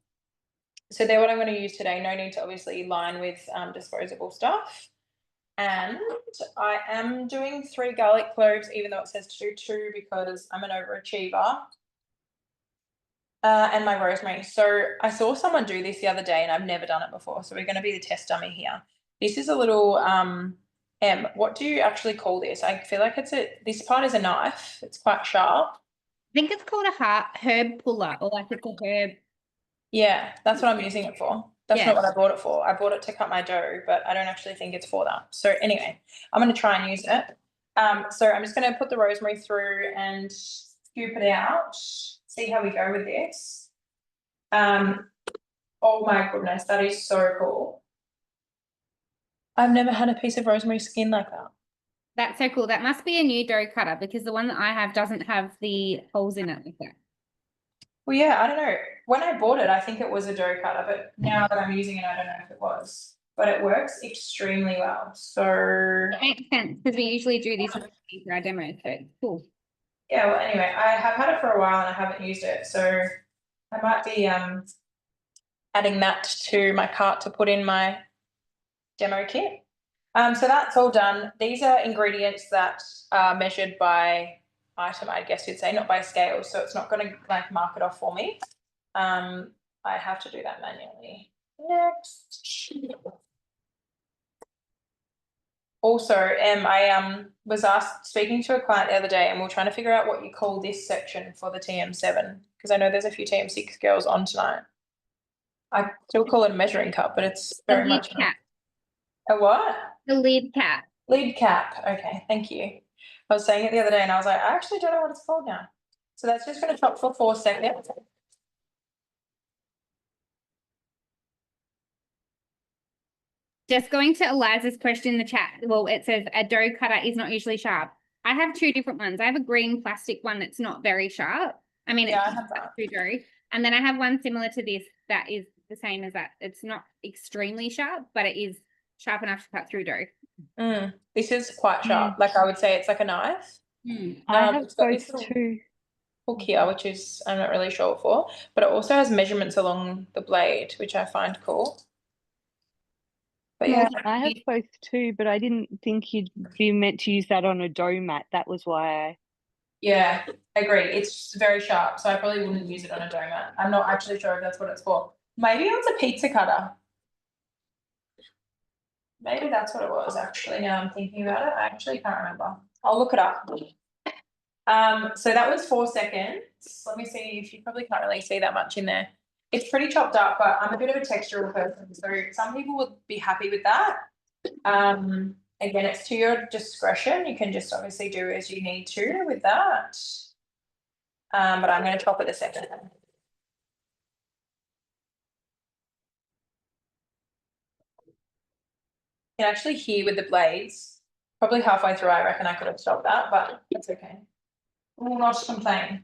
So they're what I'm going to use today. No need to obviously line with disposable stuff. And I am doing 3 garlic cloves, even though it says to do 2 because I'm an overachiever. And my rosemary. So I saw someone do this the other day and I've never done it before. So we're going to be the test dummy here. This is a little, Em, what do you actually call this? I feel like this part is a knife. It's quite sharp. I think it's called a herb puller, or like it's a herb. Yeah, that's what I'm using it for. That's not what I bought it for. I bought it to cut my dough, but I don't actually think it's for that. So anyway, I'm going to try and use it. So I'm just going to put the rosemary through and scoop it out. See how we go with this. Oh my goodness, that is so cool. I've never had a piece of rosemary skin like that. That's so cool. That must be a new dough cutter, because the one that I have doesn't have the holes in it like that. Well, yeah, I don't know. When I bought it, I think it was a dough cutter, but now that I'm using it, I don't know if it was. But it works extremely well. So it makes sense, because we usually do these for our demos, so it's cool. Yeah, well, anyway, I have had it for a while and I haven't used it, so I might be adding that to my cart to put in my demo kit. So that's all done. These are ingredients that are measured by item, I guess you'd say, not by scale, so it's not going to like mark it off for me. I have to do that manually. Next. Also, I was speaking to a client the other day, and we are trying to figure out what you call this section for the TM7, because I know there's a few TM6 girls on tonight. I still call it a measuring cup, but it's The very lead much cap. a what? The lead cap. Lead cap. Okay, thank you. I was saying it the other day, and I was like, I actually don't know what it's called now. So that's just going to chop for 4 seconds. Just going to Eliza's question in the chat. Well, it says a dough cutter is not usually sharp. I have 2 different ones. I have a green plastic one that's not very sharp. I mean, Yeah, I it's have that. through dough. And then I have one similar to this that is the same as that. It's not extremely sharp, but it is sharp enough to cut through dough. This is quite sharp. Like I would say it's like a knife. I have It's got this both little too. hook here, which is I'm not really sure for, but it also has measurements along the blade, which I find cool. But yeah, I have both too, but I didn't think you'd be meant to use that on a dough mat. That was why yeah, I agree. It's very sharp, so I probably wouldn't use it on a dough mat. I'm not actually sure if that's what it's for. Maybe it's a pizza cutter. Maybe that's what it was actually. Now I'm thinking about it. I actually can't remember. I'll look it up. So that was 4 seconds. Let me see if you probably can't really see that much in there. It's pretty chopped up, but I'm a bit of a textural person, so some people would be happy with that. Again, it's to your discretion. You can just obviously do as you need to with that. But I'm going to chop it a second. You can actually hear with the blades. Probably halfway through, I reckon I could have stopped that, but that's okay. Will not complain.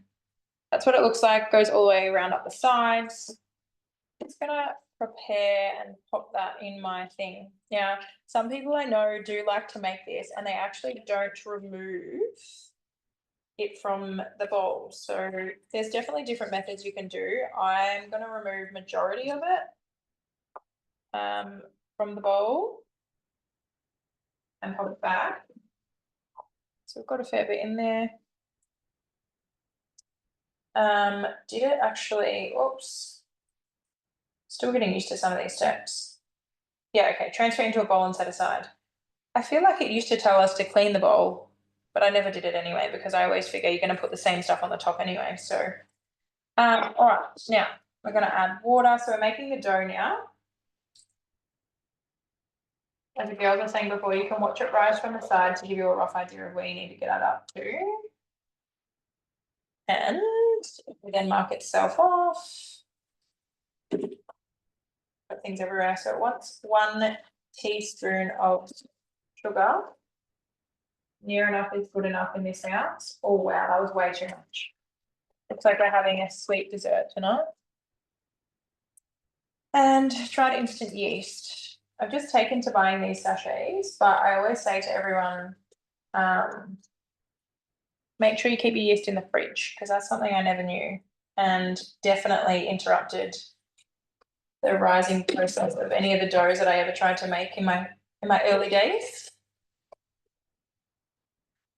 That's what it looks like. Goes all the way around up the sides. Just gonna prepare and pop that in my thing. Now, some people I know do like to make this, and they actually don't remove it from the bowl. So there's definitely different methods you can do. I'm gonna remove majority of it from the bowl and pop it back. So we've got a fair bit in there. Did it actually, oops. Still getting used to some of these steps. Yeah, okay, transfer into a bowl and set aside. I feel like it used to tell us to clean the bowl, but I never did it anyway because I always figure you're going to put the same stuff on the top anyway. So, all right, now we're going to add water. So we're making the dough now. As the girls were saying before, you can watch it rise from the side to give you a rough idea of where you need to get that up to. And we then mark itself off. Put things everywhere. So it wants 1 teaspoon of sugar. Near enough is good enough in this ounce. Oh wow, that was way too much. Looks like we're having a sweet dessert tonight. And tried instant yeast. I've just taken to buying these sachets, but I always say to everyone, make sure you keep your yeast in the fridge because that's something I never knew and definitely interrupted the rising process of any of the doughs that I ever tried to make in my early days.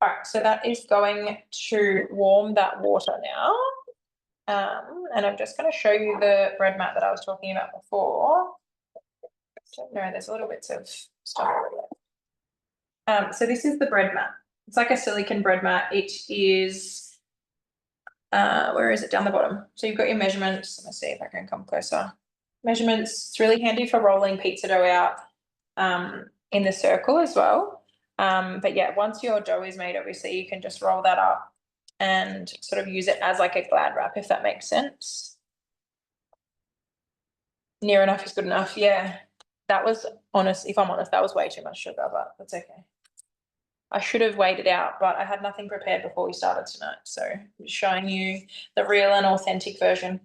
All right, so that is going to warm that water now. And I'm just going to show you the bread mat that I was talking about before. So, no, there's little bits of stuff over there. So this is the bread mat. It's like a silicone bread mat. It is, where is it? Down the bottom. So you've got your measurements. Let me see if I can come closer. Measurements. It's really handy for rolling pizza dough out in the circle as well. But yeah, once your dough is made, obviously you can just roll that up and sort of use it as like a Glad wrap, if that makes sense. Near enough is good enough. Yeah, that was honest. If I'm honest, that was way too much sugar, but that's okay. I should have weighed it out, but I had nothing prepared before we started tonight. So I'm just showing you the real and authentic version.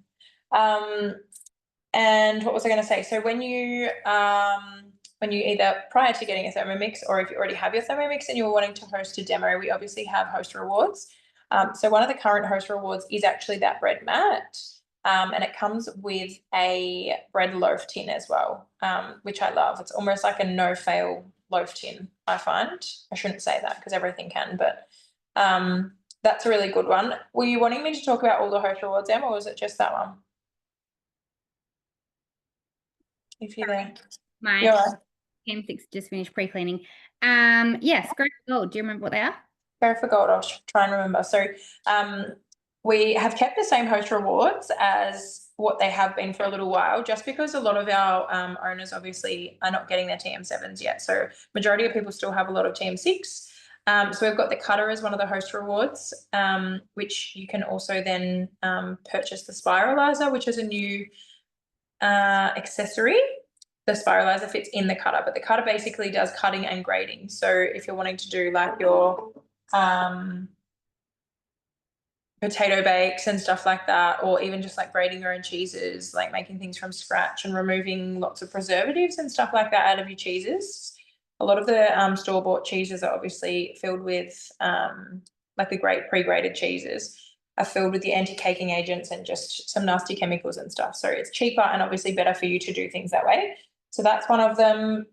And what was I going to say? So when you either prior to getting a Thermomix or if you already have your Thermomix and you're wanting to host a demo, we obviously have host rewards. So one of the current host rewards is actually that bread mat. And it comes with a bread loaf tin as well, which I love. It's almost like a no-fail loaf tin, I find. I shouldn't say that because everything can, but that's a really good one. Were you wanting me to talk about all the host rewards, Em, or was it just that one? If you're there. My You're right. TM6 just finished pre-cleaning. Yes, Grow for Gold. Do you remember what they are? Go for gold. I'll try and remember. So we have kept the same host rewards as what they have been for a little while, just because a lot of our owners obviously are not getting their TM7s yet. So majority of people still have a lot of TM6. So we've got the cutter as one of the host rewards, which you can also then purchase the spiralizer, which is a new accessory. The spiralizer fits in the cutter, but the cutter basically does cutting and grading. So if you're wanting to do like your potato bakes and stuff like that, or even just like grating your own cheeses, like making things from scratch and removing lots of preservatives and stuff like that out of your cheeses. A lot of the store-bought cheeses are obviously filled with like the great pre-grated cheeses are filled with the anti-caking agents and just some nasty chemicals and stuff. So it's cheaper and obviously better for you to do things that way. So that's one of them.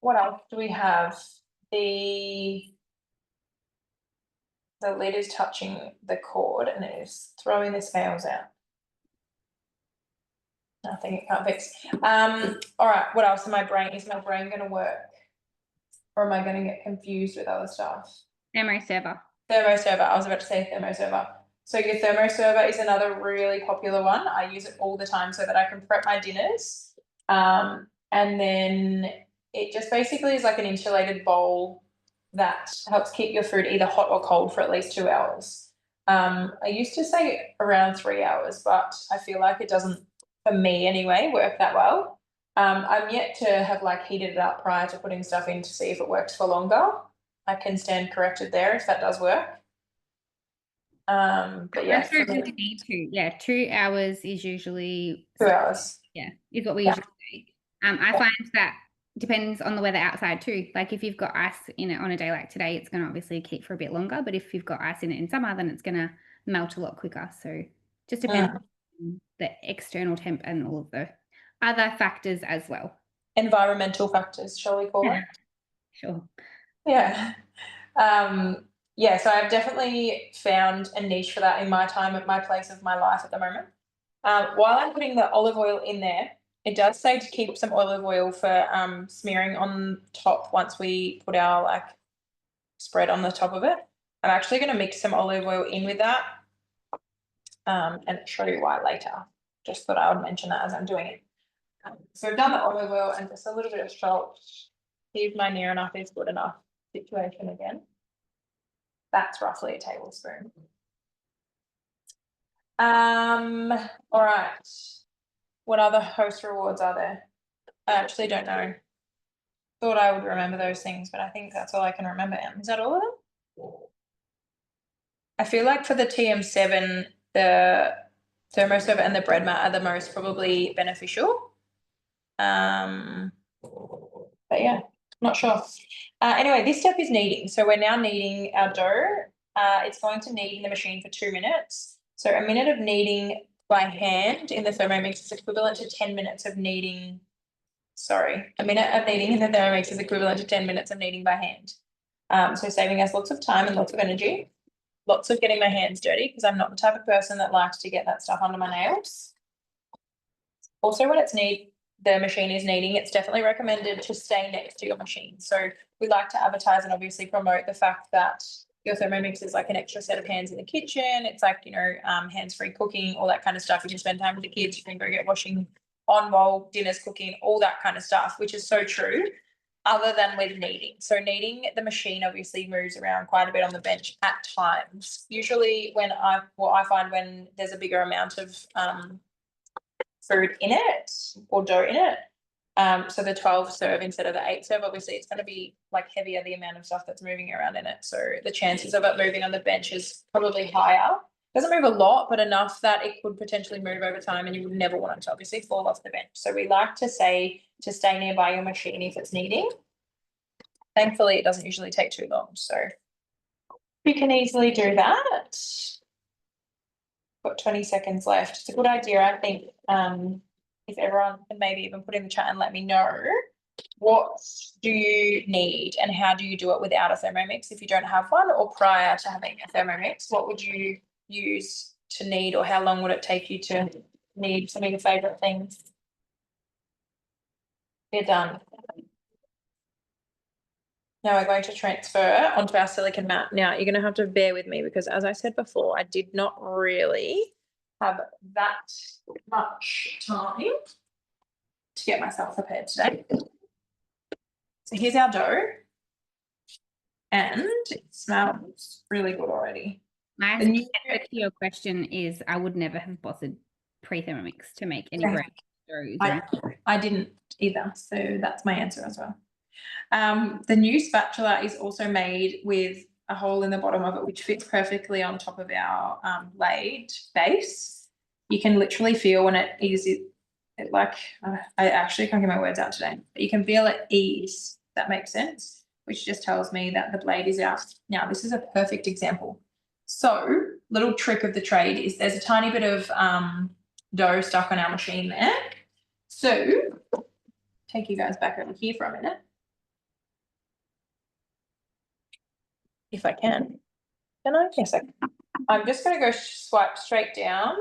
What else do we have? The lid is touching the cord and it is throwing the scales out. Nothing it can't fix. All right, what else in my brain? Is my brain going to work? Or am I going to get confused with other stuff? Thermoserver. Thermoserver. I was about to say thermoserver. So your thermoserver is another really popular one. I use it all the time so that I can prep my dinners. And then it just basically is like an insulated bowl that helps keep your food either hot or cold for at least 2 hours. I used to say around 3 hours, but I feel like it doesn't, for me anyway, work that well. I'm yet to have like heated it up prior to putting stuff in to see if it works for longer. I can stand corrected there if that does work. But yeah, I don't really need to. Yeah, 2 hours is usually 2 hours. Yeah, is what we usually do. I find that depends on the weather outside too. Like if you've got ice in it on a day like today, it's going to obviously keep for a bit longer. But if you've got ice in it in summer, then it's going to melt a lot quicker. So just depends on the external temp and all of the other factors as well. Environmental factors, shall we call it? Sure. Yeah. Yeah, so I've definitely found a niche for that in my time at my place of my life at the moment. While I'm putting the olive oil in there, it does say to keep some olive oil for smearing on top once we put our like spread on the top of it. I'm actually going to mix some olive oil in with that and show you why later. Just thought I would mention that as I'm doing it. So I've done the olive oil and just a little bit of salt. See if my near enough is good enough situation again. That's roughly a tablespoon. All right. What other host rewards are there? I actually don't know. Thought I would remember those things, but I think that's all I can remember. Is that all of them? I feel like for the TM7, the thermoserver and the bread mat are the most probably beneficial. But yeah, not sure. Anyway, this step is kneading. So we're now kneading our dough. It's going to knead in the machine for 2 minutes. So a minute of kneading by hand in the Thermomix is equivalent to 10 minutes of kneading. Sorry, a minute of kneading in the Thermomix is equivalent to 10 minutes of kneading by hand. So saving us lots of time and lots of energy. Lots of getting my hands dirty because I'm not the type of person that likes to get that stuff under my nails. Also, when the machine is kneading, it's definitely recommended to stay next to your machine. So we like to advertise and obviously promote the fact that your Thermomix is like an extra set of hands in the kitchen. It's like, you know, hands-free cooking, all that kind of stuff. You can spend time with the kids. You can go get washing on while dinner's cooking, all that kind of stuff, which is so true, other than with kneading. So kneading, the machine obviously moves around quite a bit on the bench at times. Usually when I find when there's a bigger amount of food in it or dough in it. So the 12 serve instead of the 8 serve, obviously it's going to be like heavier, the amount of stuff that's moving around in it. So the chances of it moving on the bench is probably higher. Doesn't move a lot, but enough that it could potentially move over time and you would never want it to obviously fall off the bench. So we like to say to stay nearby your machine if it's kneading. Thankfully, it doesn't usually take too long. So we can easily do that. Got 20 seconds left. It's a good idea, I think, if everyone can maybe even put in the chat and let me know what do you need and how do you do it without a Thermomix if you don't have one, or prior to having a Thermomix, what would you use to knead, or how long would it take you to knead some of your favourite things? They're done. Now we're going to transfer onto our silicone mat. Now you're going to have to bear with me because, as I said before, I did not really have that much time to get myself prepared today. So here's our dough, and it smells really good already. My The new- answer to your question is I would never have bothered pre-Thermomix to make any bread doughs. I didn't either, so that's my answer as well. The new spatula is also made with a hole in the bottom of it, which fits perfectly on top of our laid base. You can literally feel when it is like, I actually can't get my words out today, but you can feel it ease, if that makes sense, which just tells me that the blade is out. Now, this is a perfect example. So, little trick of the trade is there's a tiny bit of dough stuck on our machine there. So, take you guys back over here for a minute. If I can. Can I? Yes, I can. I'm just going to go swipe straight down.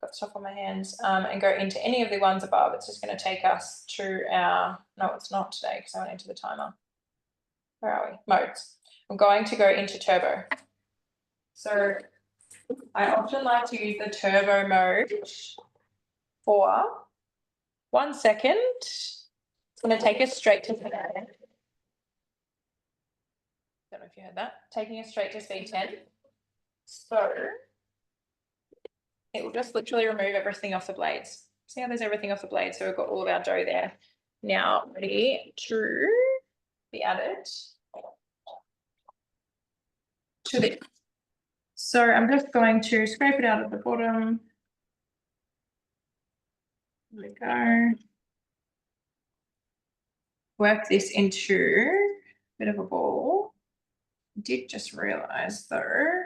Got stuff on my hands and go into any of the ones above. It's just going to take us to our, no, it's not today because I went into the timer. Where are we? Modes. I'm going to go into turbo. So I often like to use the turbo mode for 1 second. It's going to take us straight to the end. Don't know if you heard that. Taking us straight to speed 10. So it will just literally remove everything off the blades. See how there's everything off the blades? So we've got all of our dough there now ready to be added to this. So I'm just going to scrape it out at the bottom. There we go. Work this into a bit of a ball. I did just realise though,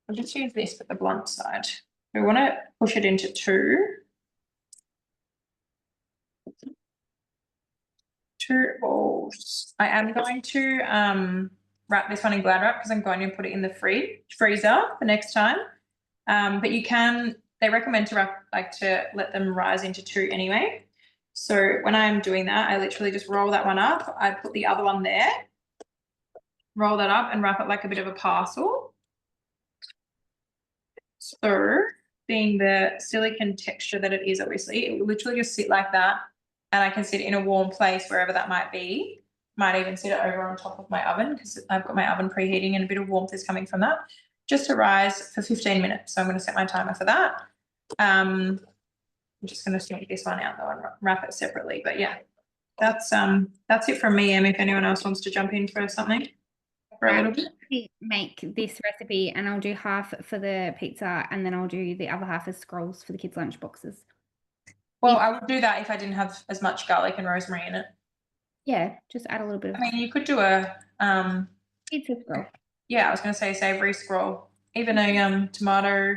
I'll just use this with the blunt side. We want to push it into 2. 2 balls. I am going to wrap this one in Glad wrap because I'm going to put it in the freezer for next time. But you can, they recommend to let them rise into 2 anyway. So when I'm doing that, I literally just roll that one up. I put the other one there, roll that up and wrap it like a bit of a parcel. So being the silicone texture that it is, obviously, it will literally just sit like that. And I can sit in a warm place wherever that might be. Might even sit it over on top of my oven because I've got my oven preheating and a bit of warmth is coming from that. Just to rise for 15 minutes. So I'm going to set my timer for that. I'm just going to sneak this one out though and wrap it separately. But yeah, that's it from me, Em, if anyone else wants to jump in for something for a little bit. Make this recipe and I'll do half for the pizza and then I'll do the other half as scrolls for the kids' lunch boxes. Well, I would do that if I didn't have as much garlic and rosemary in it. Yeah, just add a little bit of. I mean, you could do a pizza scroll. Yeah, I was going to say savoury scroll. Even a tomato.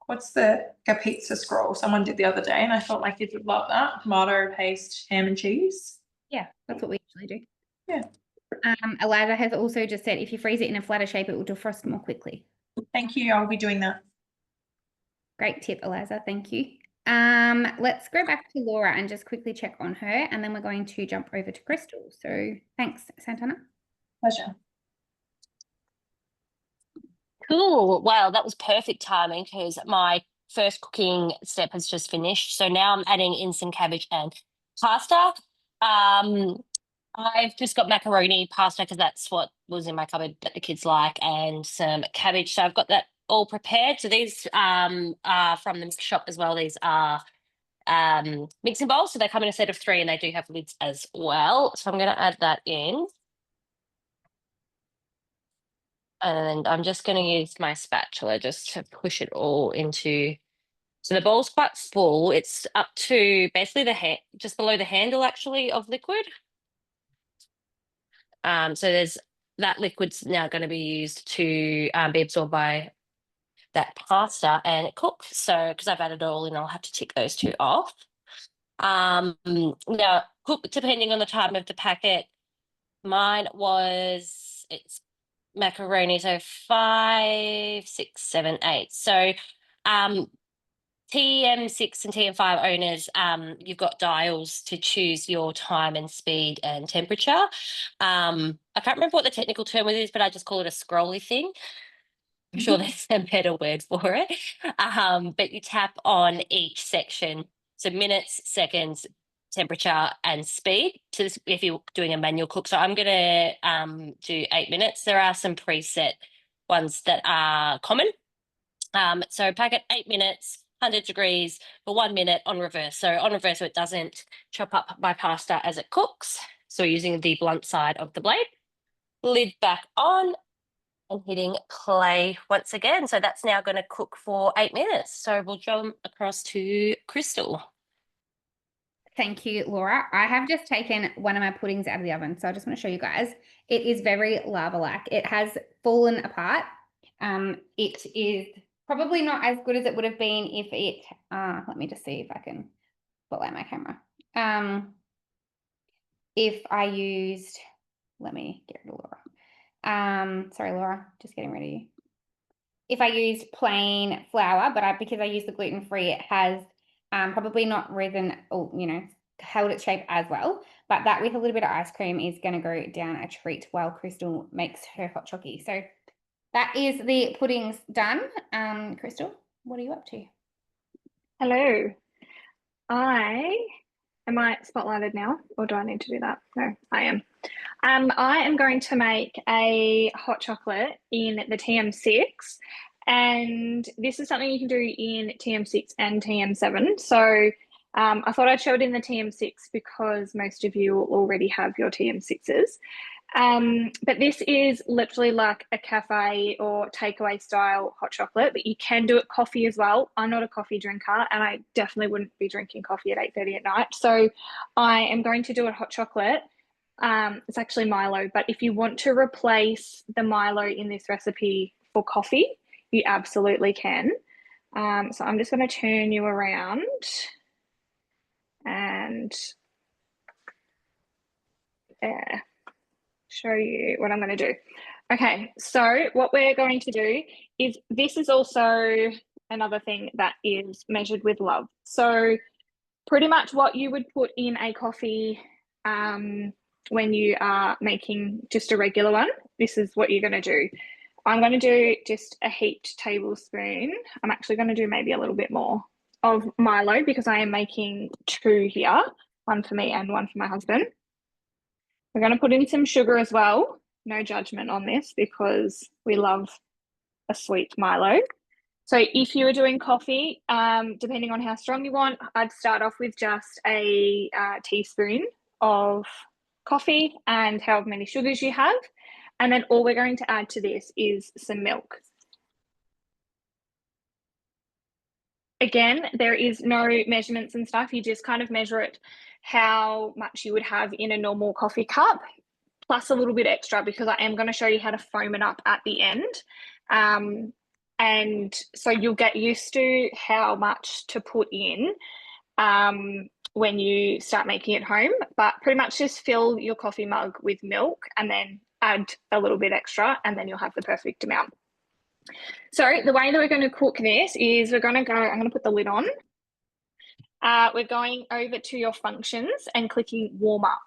What's a pizza scroll? Someone did the other day, and I felt like kids would love that. Tomato paste, ham and cheese. Yeah, that's what we usually do. Yeah. Eliza has also just said if you freeze it in a flatter shape, it will defrost more quickly. Thank you. I'll be doing that. Great tip, Eliza. Thank you. Let's go back to Laura and just quickly check on her, and then we're going to jump over to Crystal. So thanks, Santana. Pleasure. Cool. Wow, that was perfect timing because my first cooking step has just finished. So now I'm adding in some cabbage and pasta. I've just got macaroni pasta because that's what was in my cupboard that the kids like, and some cabbage. So I've got that all prepared. So these are from the mix shop as well. These are mixing bowls. So they come in a set of 3 and they do have lids as well. So I'm going to add that in. And I'm just going to use my spatula just to push it all into. So the bowl's quite full. It's up to basically the just below the handle actually of liquid. So there's that liquid's now going to be used to be absorbed by that pasta and cook. So because I've added it all in, I'll have to tick those 2 off. Now cook depending on the time of the packet. Mine was macaroni, so 5, 6, 7, 8. So TM6 and TM5 owners, you've got dials to choose your time and speed and temperature. I can't remember what the technical term is, but I just call it a scrolly thing. I'm sure there's a better word for it. But you tap on each section. So minutes, seconds, temperature and speed to if you're doing a manual cook. So I'm going to do 8 minutes. There are some preset ones that are common. So packet 8 minutes, 100 degrees for 1 minute on reverse. So on reverse, so it doesn't chop up my pasta as it cooks. So using the blunt side of the blade. Lid back on and hitting play once again. So that's now going to cook for 8 minutes. So we'll jump across to Crystal. Thank you, Laura. I have just taken one of my puddings out of the oven. So I just want to show you guys. It is very lava-like. It has fallen apart. It is probably not as good as it would have been if it, let me just see if I can pull out my camera. If I used, let me get rid of Laura. Sorry, Laura, just getting rid of you. If I used plain flour, but because I use the gluten-free, it has probably not risen or, held its shape as well. But that with a little bit of ice cream is going to go down a treat while Crystal makes her hot chocolate. So that is the puddings done. Crystal, what are you up to? Hello. Am I spotlighted now, or do I need to do that? No, I am. I am going to make a hot chocolate in the TM6, and this is something you can do in TM6 and TM7. So I thought I'd show it in the TM6 because most of you already have your TM6s. But this is literally like a cafe or takeaway style hot chocolate, but you can do it coffee as well. I'm not a coffee drinker, and I definitely wouldn't be drinking coffee at 8:30 at night. So I am going to do a hot chocolate. It's actually Milo, but if you want to replace the Milo in this recipe for coffee, you absolutely can. So I'm just going to turn you around and show you what I'm going to do. Okay, so what we're going to do is, this is also another thing that is measured with love. So pretty much what you would put in a coffee when you are making just a regular one, this is what you're going to do. I'm going to do just a heaped tablespoon. I'm actually going to do maybe a little bit more of Milo because I am making 2 here, one for me and one for my husband. We're going to put in some sugar as well. No judgment on this because we love a sweet Milo. So if you were doing coffee, depending on how strong you want, I'd start off with just a teaspoon of coffee and however many sugars you have. And then all we're going to add to this is some milk. Again, there is no measurements and stuff. You just kind of measure it how much you would have in a normal coffee cup, plus a little bit extra, because I am going to show you how to foam it up at the end. And so you'll get used to how much to put in when you start making it home. But pretty much just fill your coffee mug with milk and then add a little bit extra, and then you'll have the perfect amount. So the way that we're going to cook this is I'm going to put the lid on. We're going over to your functions and clicking warm up.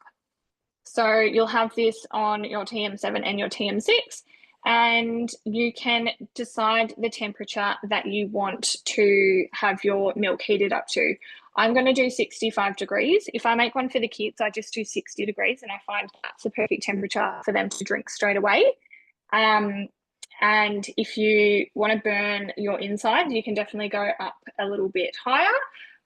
So you'll have this on your TM7 and your TM6, and you can decide the temperature that you want to have your milk heated up to. I'm going to do 65 degrees. If I make one for the kids, I just do 60 degrees, and I find that's the perfect temperature for them to drink straight away. And if you want to burn your inside, you can definitely go up a little bit higher,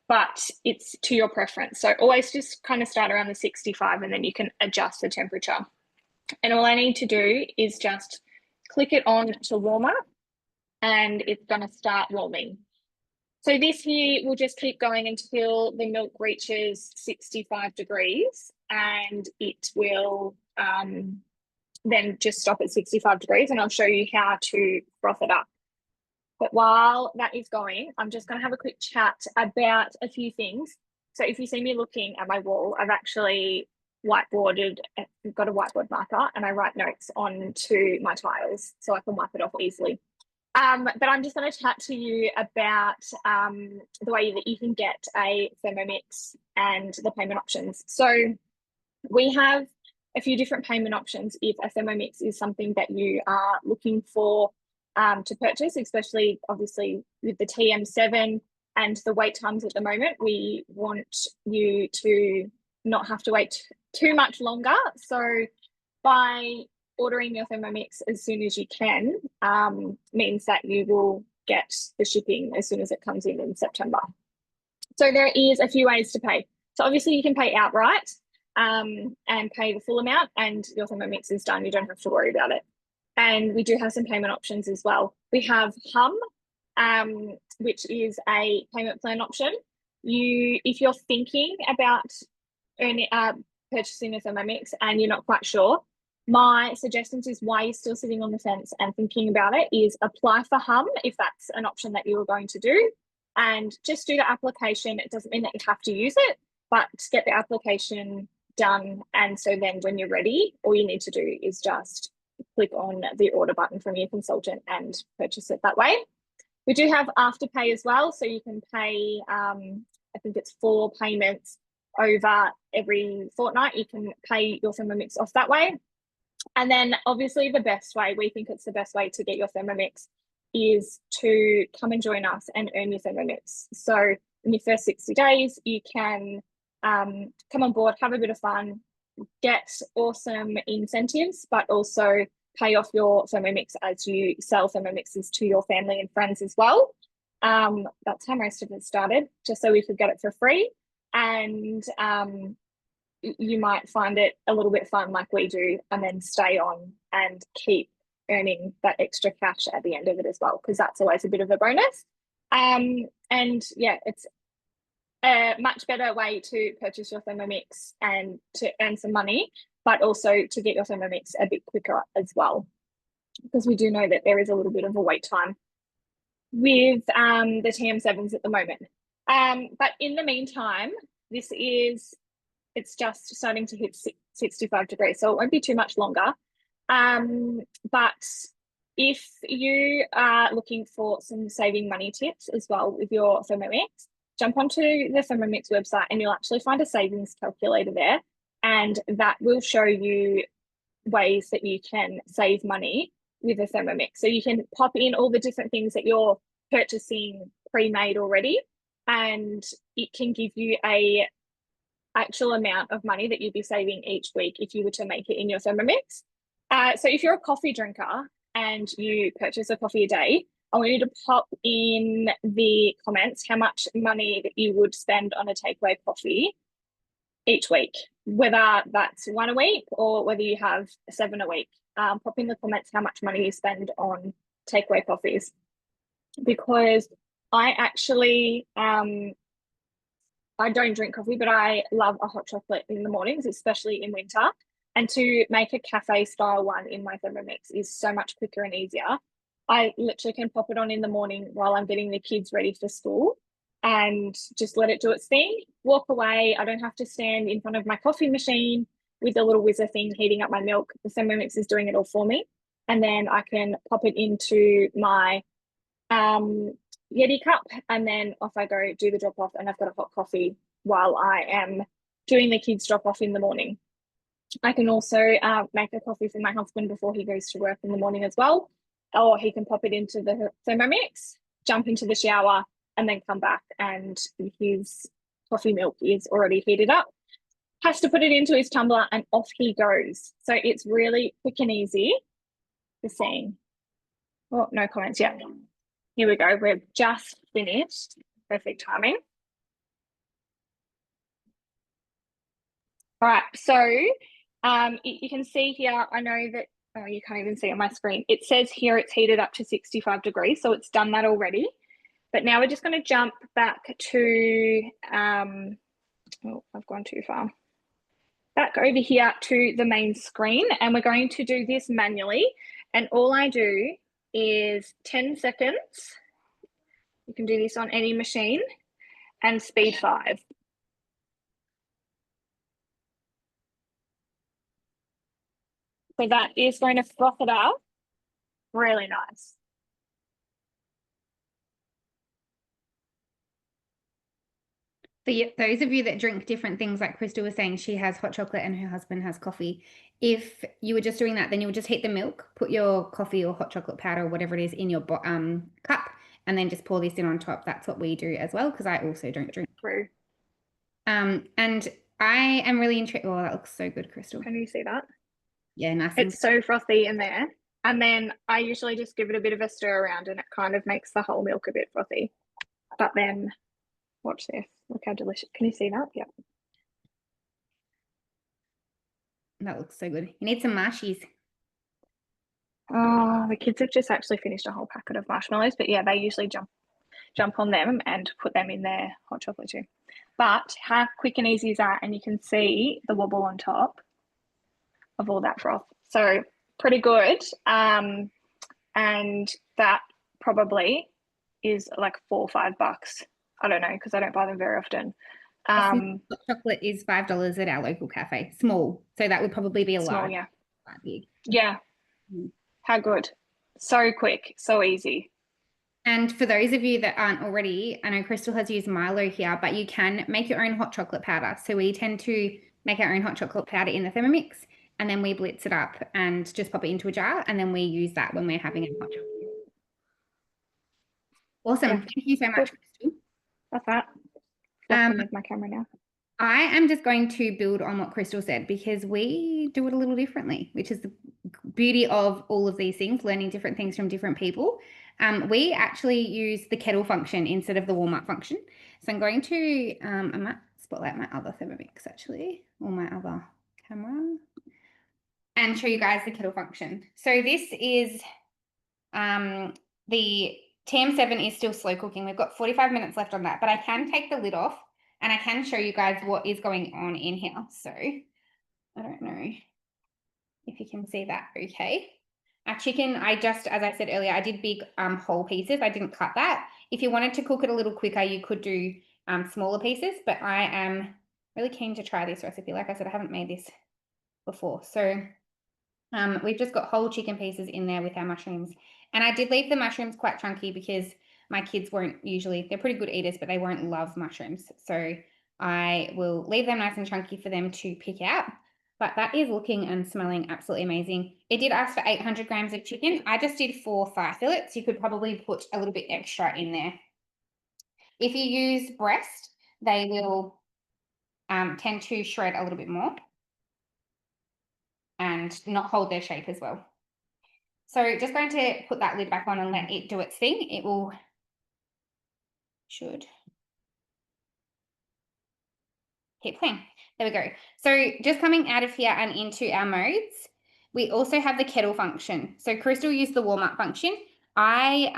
but it's to your preference. So always just kind of start around the 65, and then you can adjust the temperature. And all I need to do is just click it on to warm up, and it's going to start warming. So this here will just keep going until the milk reaches 65 degrees, and it will then just stop at 65 degrees, and I'll show you how to froth it up. But while that is going, I'm just going to have a quick chat about a few things. So if you see me looking at my wall, I've actually whiteboarded, got a whiteboard marker, and I write notes onto my tiles so I can wipe it off easily. But I'm just going to chat to you about the way that you can get a Thermomix and the payment options. So we have a few different payment options if a Thermomix is something that you are looking for to purchase, especially obviously with the TM7 and the wait times at the moment. We want you to not have to wait too much longer. So by ordering your Thermomix as soon as you can means that you will get the shipping as soon as it comes in September. So there is a few ways to pay. So obviously you can pay outright and pay the full amount, and your Thermomix is done. You don't have to worry about it. And we do have some payment options as well. We have Hum, which is a payment plan option. If you're thinking about purchasing a Thermomix and you're not quite sure, my suggestions is why you're still sitting on the fence and thinking about it is apply for Hum if that's an option that you are going to do, and just do the application. It doesn't mean that you have to use it, but get the application done. And so then when you're ready, all you need to do is just click on the order button from your consultant and purchase it that way. We do have Afterpay as well. So you can pay, I think it's 4 payments over every fortnight. You can pay your Thermomix off that way. And then obviously the best way, we think it's the best way to get your Thermomix is to come and join us and earn your Thermomix. So in your first 60 days, you can come on board, have a bit of fun, get awesome incentives, but also pay off your Thermomix as you sell Thermomixes to your family and friends as well. That's how most of it started, just so we could get it for free. And you might find it a little bit fun like we do, and then stay on and keep earning that extra cash at the end of it as well, because that's always a bit of a bonus. And yeah, it's a much better way to purchase your Thermomix and to earn some money, but also to get your Thermomix a bit quicker as well, because we do know that there is a little bit of a wait time with the TM7s at the moment. But in the meantime, it's just starting to hit 65 degrees, so it won't be too much longer. But if you are looking for some saving money tips as well with your Thermomix, jump onto the Thermomix website and you'll actually find a savings calculator there, and that will show you ways that you can save money with a Thermomix. So you can pop in all the different things that you're purchasing pre-made already, and it can give you a actual amount of money that you'd be saving each week if you were to make it in your Thermomix. So if you're a coffee drinker and you purchase a coffee a day, I want you to pop in the comments how much money that you would spend on a takeaway coffee each week, whether that's 1 a week or whether you have 7 a week. Pop in the comments how much money you spend on takeaway coffees, because I actually I don't drink coffee, but I love a hot chocolate in the mornings, especially in winter. And to make a cafe style one in my Thermomix is so much quicker and easier. I literally can pop it on in the morning while I'm getting the kids ready for school and just let it do its thing, walk away. I don't have to stand in front of my coffee machine with the little whizzer thing heating up my milk. The Thermomix is doing it all for me. And then I can pop it into my Yeti cup, and then off I go, do the drop off, and I've got a hot coffee while I am doing the kids drop off in the morning. I can also make a coffee for my husband before he goes to work in the morning as well, or he can pop it into the Thermomix, jump into the shower, and then come back and his coffee milk is already heated up. Has to put it into his tumbler and off he goes. So it's really quick and easy. The same. Oh, no comments yet. Here we go. We're just finished. Perfect timing. All right. So you can see here, I know that, oh, you can't even see on my screen. It says here it's heated up to 65 degrees. So it's done that already. But now we're just going to jump back to, oh, I've gone too far. Back over here to the main screen, and we're going to do this manually. And all I do is 10 seconds. You can do this on any machine, and speed 5. So that is going to froth it up really nice. those of you that drink different things, like Crystal was saying, she has hot chocolate and her husband has coffee. If you were just doing that, then you would just heat the milk, put your coffee or hot chocolate powder or whatever it is in your cup, and then just pour this in on top. That's what we do as well, because I also don't drink. True. And I am really intrigued. Oh, that looks so good, Crystal. Can you see that? Yeah, nice. And It's so frothy in there. And then I usually just give it a bit of a stir around and it kind of makes the whole milk a bit frothy. But then, watch this. Look how delicious. Can you see that? Yeah. that looks so good. You need some mashies. Oh, the kids have just actually finished a whole packet of marshmallows, but yeah, they usually jump on them and put them in their hot chocolate too. But how quick and easy is that? And you can see the wobble on top of all that froth. So pretty good. And that probably is like $4 or $5. I don't know, because I don't buy them very often. Hot chocolate is $5 at our local cafe. Small. So that would probably be a small, large. yeah. Big. Yeah. Mm. How good. So quick, so easy. And for those of you that aren't already, I know Crystal has used Milo here, but you can make your own hot chocolate powder. So we tend to make our own hot chocolate powder in the Thermomix, and then we blitz it up and just pop it into a jar, and then we use that when we're having a hot chocolate. Awesome. Yeah. Thank you so much, Crystal. That's that. With my camera now. I am just going to build on what Crystal said, because we do it a little differently, which is the beauty of all of these things, learning different things from different people. We actually use the kettle function instead of the warm up function. So I'm going to, I might spotlight my other Thermomix actually, or my other camera, and show you guys the kettle function. So this is, the TM7 is still slow cooking. We've got 45 minutes left on that, but I can take the lid off and I can show you guys what is going on in here. So I don't know if you can see that okay. Our chicken, as I said earlier, I did big whole pieces. I didn't cut that. If you wanted to cook it a little quicker, you could do smaller pieces, but I am really keen to try this recipe. Like I said, I haven't made this before. So we've just got whole chicken pieces in there with our mushrooms. And I did leave the mushrooms quite chunky because my kids won't usually, they're pretty good eaters, but they won't love mushrooms. So I will leave them nice and chunky for them to pick out. But that is looking and smelling absolutely amazing. It did ask for 800 grams of chicken. I just did 4 thigh fillets. You could probably put a little bit extra in there. If you use breast, they will tend to shred a little bit more and not hold their shape as well. So just going to put that lid back on and let it do its thing. It should keep playing. There we go. So just coming out of here and into our modes, we also have the kettle function. So Crystal used the warm up function. I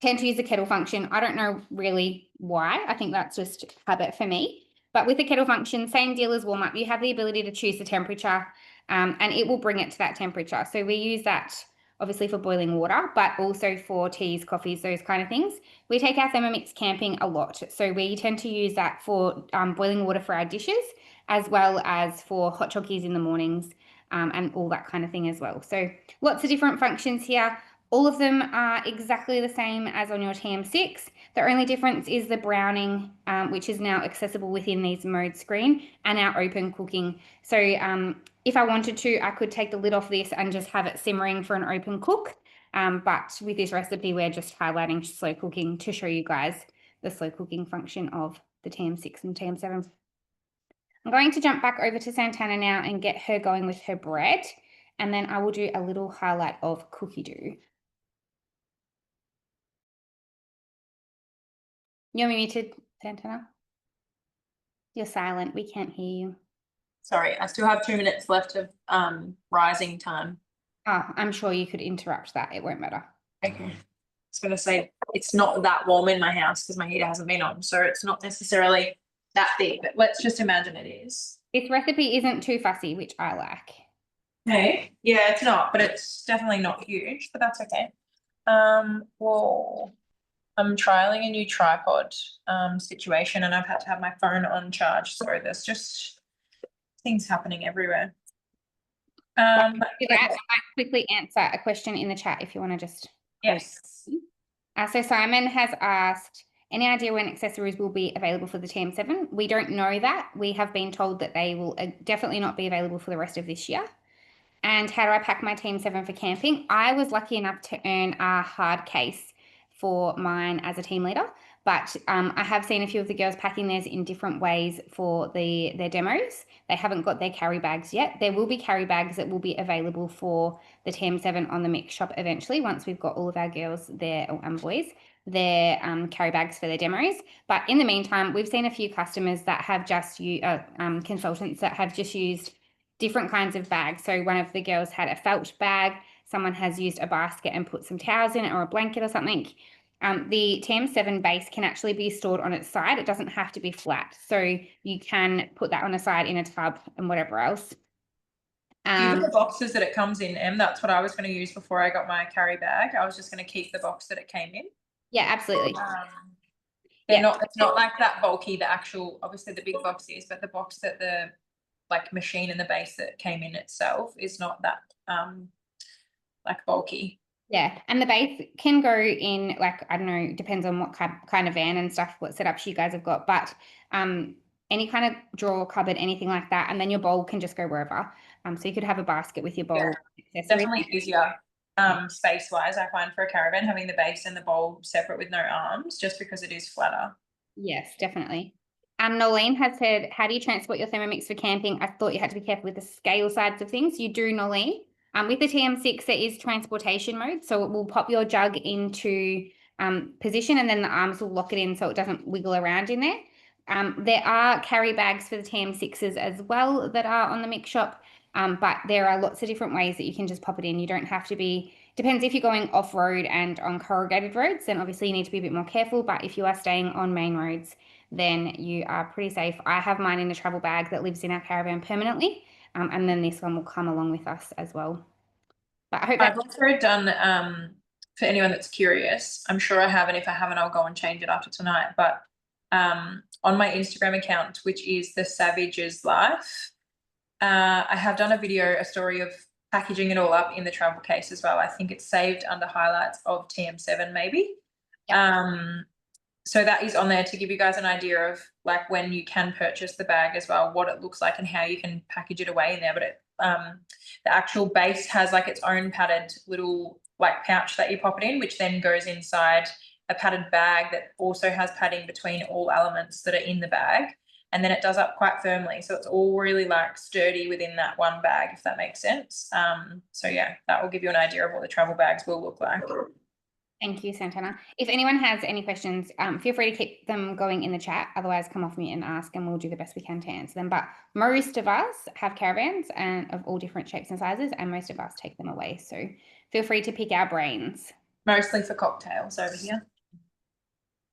tend to use the kettle function. I don't know really why. I think that's just habit for me. But with the kettle function, same deal as warm up. You have the ability to choose the temperature and it will bring it to that temperature. So we use that obviously for boiling water, but also for teas, coffees, those kind of things. We take our Thermomix camping a lot. So we tend to use that for boiling water for our dishes, as well as for hot chockies in the mornings and all that kind of thing as well. So lots of different functions here. All of them are exactly the same as on your TM6. The only difference is the browning, which is now accessible within these mode screen, and our open cooking. So if I wanted to, I could take the lid off this and just have it simmering for an open cook. But with this recipe, we're just highlighting slow cooking to show you guys the slow cooking function of the TM6 and TM7. I'm going to jump back over to Santana now and get her going with her bread. And then I will do a little highlight of cookie dough. You're muted, Santana. You're silent. We can't hear you. Sorry, I still have 2 minutes left of rising time. Oh, I'm sure you could interrupt that. It won't matter. Okay. I was going to say it's not that warm in my house because my heater hasn't been on, so it's not necessarily that big, but let's just imagine it is. This recipe isn't too fussy, which I like. Okay. Yeah, it's not, but it's definitely not huge, but that's okay. Well, I'm trialing a new tripod situation and I've had to have my phone on charge, so there's just things happening everywhere. I might quickly answer a question in the chat if you want to just. Yes. So Simon has asked, Any idea when accessories will be available for the TM7? We don't know that. We have been told that they will definitely not be available for the rest of this year. And how do I pack my TM7 for camping? I was lucky enough to earn a hard case for mine as a team leader, but I have seen a few of the girls packing theirs in different ways for their demos. They haven't got their carry bags yet. There will be carry bags that will be available for the TM7 on the mix shop eventually, once we've got all of our girls there, boys, their carry bags for their demos. But in the meantime, we've seen a few customers that have just used, consultants that have just used different kinds of bags. So one of the girls had a felt bag, someone has used a basket and put some towels in it or a blanket or something. The TM7 base can actually be stored on its side. It doesn't have to be flat. So you can put that on the side in a tub and whatever else. Even the boxes that it comes in, Em, that's what I was going to use before I got my carry bag. I was just going to keep the box that it came in. Yeah, absolutely. It's not like that bulky, the actual, obviously the big box is, but the box that the like machine and the base that came in itself is not that like bulky. Yeah, and the base can go in, like, I don't know, depends on what kind of van and stuff, what setups you guys have got, but any kind of drawer, cupboard, anything like that, and then your bowl can just go wherever. So you could have a basket with your bowl. Yeah, definitely easier space-wise, I find, for a caravan, having the base and the bowl separate with no arms, just because it is flatter. Yes, definitely. Nolene has said, how do you transport your Thermomix for camping? I thought you had to be careful with the scale sides of things. You do, Nolene. With the TM6, there is transportation mode. So it will pop your jug into position and then the arms will lock it in so it doesn't wiggle around in there. There are carry bags for the TM6s as well that are on the mix shop. But there are lots of different ways that you can just pop it in. You don't have to be, depends if you're going off-road and on corrugated roads, then obviously you need to be a bit more careful. But if you are staying on main roads, then you are pretty safe. I have mine in a travel bag that lives in our caravan permanently. And then this one will come along with us as well. But I hope I've also done, for anyone that's curious, I'm sure I have, and if I haven't, I'll go and change it after tonight. But on my Instagram account, which is The Savage's Life, I have done a story of packaging it all up in the travel case as well. I think it's saved under highlights of TM7 maybe. Yep. So that is on there to give you guys an idea of like when you can purchase the bag as well, what it looks like and how you can package it away in there. But the actual base has like its own padded little like pouch that you pop it in, which then goes inside a padded bag that also has padding between all elements that are in the bag. And then it does up quite firmly. So it's all really like sturdy within that one bag, if that makes sense. So yeah, that will give you an idea of what the travel bags will look like. Thank you, Santana. If anyone has any questions, feel free to keep them going in the chat. Otherwise, come off mute and ask, and we'll do the best we can to answer them. But most of us have caravans and of all different shapes and sizes, and most of us take them away. So feel free to pick our brains. Mostly for cocktails over here.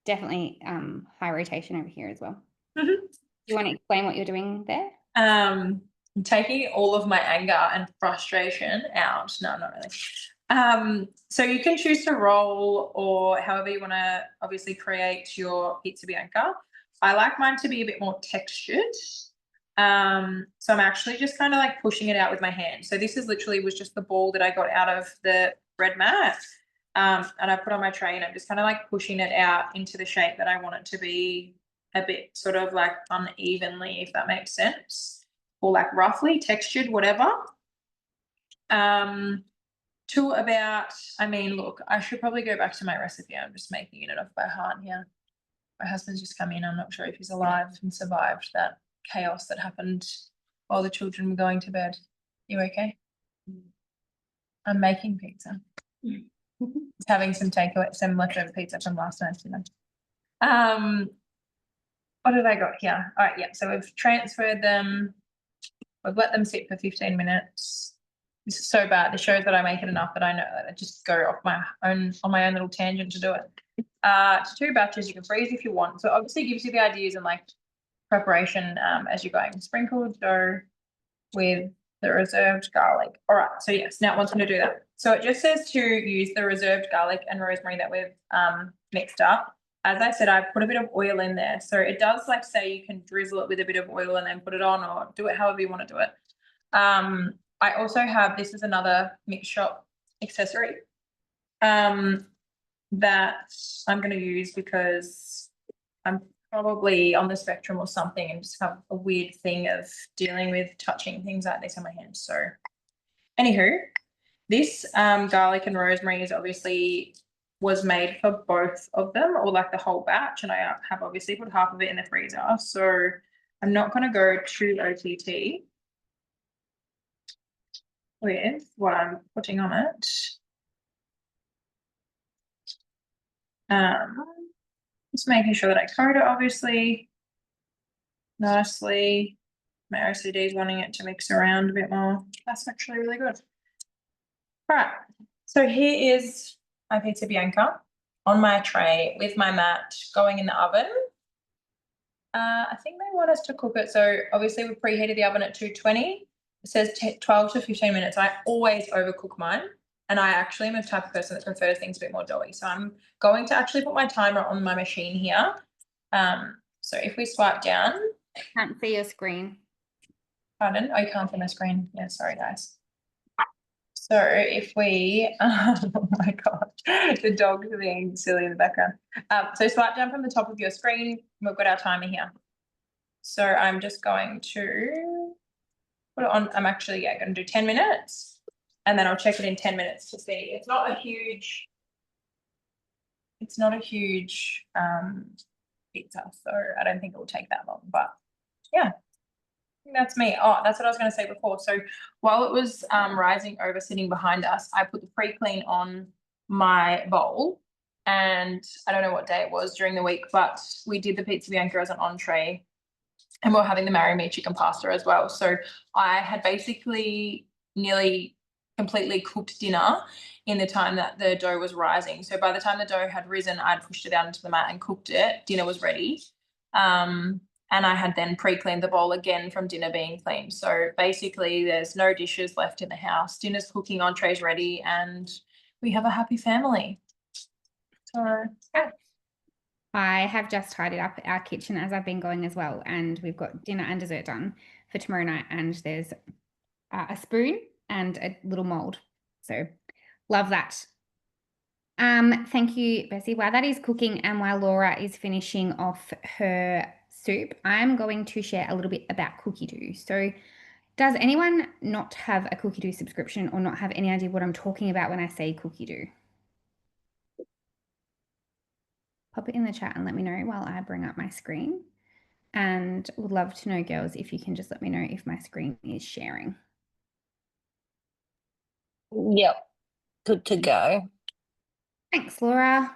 Definitely high rotation over here as well. Mm-hmm. Do you want to explain what you're doing there? I'm taking all of my anger and frustration out. No, not really. So you can choose to roll or however you want to obviously create your pizza bianca. I like mine to be a bit more textured. So I'm actually just kind of like pushing it out with my hand. So this is literally was just the ball that I got out of the bread mat. And I put on my tray and I'm just kind of like pushing it out into the shape that I want it to be a bit sort of like unevenly, if that makes sense, or like roughly textured, whatever. To about, I mean, look, I should probably go back to my recipe. I'm just making it off by heart here. My husband's just come in. I'm not sure if he's alive and survived that chaos that happened while the children were going to bed. You okay? I'm making pizza. Having some takeaway, some leftover pizza from last night's dinner. What have I got here? All right, yeah. So we've transferred them. We've let them sit for 15 minutes. This is so bad. It shows that I make it enough that I know that I just go off my own little tangent to do it. It's 2 batches. You can freeze if you want. So it obviously gives you the ideas and like preparation as you're going. Sprinkled dough with the reserved garlic. All right. So yes, now it wants me to do that. So it just says to use the reserved garlic and rosemary that we've mixed up. As I said, I put a bit of oil in there. So it does like say you can drizzle it with a bit of oil and then put it on, or do it however you want to do it. I also have, this is another mix shop accessory that I'm going to use because I'm probably on the spectrum or something and just have a weird thing of dealing with touching things like this on my hands. So anywho, this garlic and rosemary is obviously was made for both of them, or like the whole batch, and I have obviously put half of it in the freezer. So I'm not going to go too OTT with what I'm putting on it. Just making sure that I coat it obviously nicely. My OCD is wanting it to mix around a bit more. That's actually really good. All right, so here is my pizza bianca on my tray with my mat going in the oven. I think they want us to cook it. So obviously we preheated the oven at 220. It says 12 to 15 minutes. I always overcook mine. And I actually am a type of person that prefers things a bit more doughy. So I'm going to actually put my timer on my machine here. So if we swipe down. Can't see your screen. Pardon? Oh, you can't see my screen. Yeah, sorry guys. So if we, oh my God, the dogs are being silly in the background. So swipe down from the top of your screen. We've got our timer here. So I'm just going to put it on. I'm actually going to do 10 minutes. And then I'll check it in 10 minutes to see. It's not a huge pizza, so I don't think it will take that long. But yeah, I think that's me. Oh, that's what I was going to say before. So while it was rising over sitting behind us, I put the pre-clean on my bowl. And I don't know what day it was during the week, but we did the pizza bianca as an entree. And we're having the marry me chicken pasta as well. So I had basically nearly completely cooked dinner in the time that the dough was rising. So by the time the dough had risen, I'd pushed it out into the mat and cooked it. Dinner was ready. And I had then pre-cleaned the bowl again from dinner being cleaned. So basically there's no dishes left in the house. Dinner's cooking, entree's ready, and we have a happy family. So yeah. I have just tidied up our kitchen as I've been going as well, and we've got dinner and dessert done for tomorrow night, and there's a spoon and a little mold. So love that. Thank you, Bessie. While that is cooking and while Laura is finishing off her soup, I'm going to share a little bit about Cookie-Doo. So does anyone not have a Cookie-Doo subscription or not have any idea what I'm talking about when I say Cookie-Doo? Pop it in the chat and let me know while I bring up my screen. And would love to know, girls, if you can just let me know if my screen is sharing. Yep, good to go. Thanks, Laura.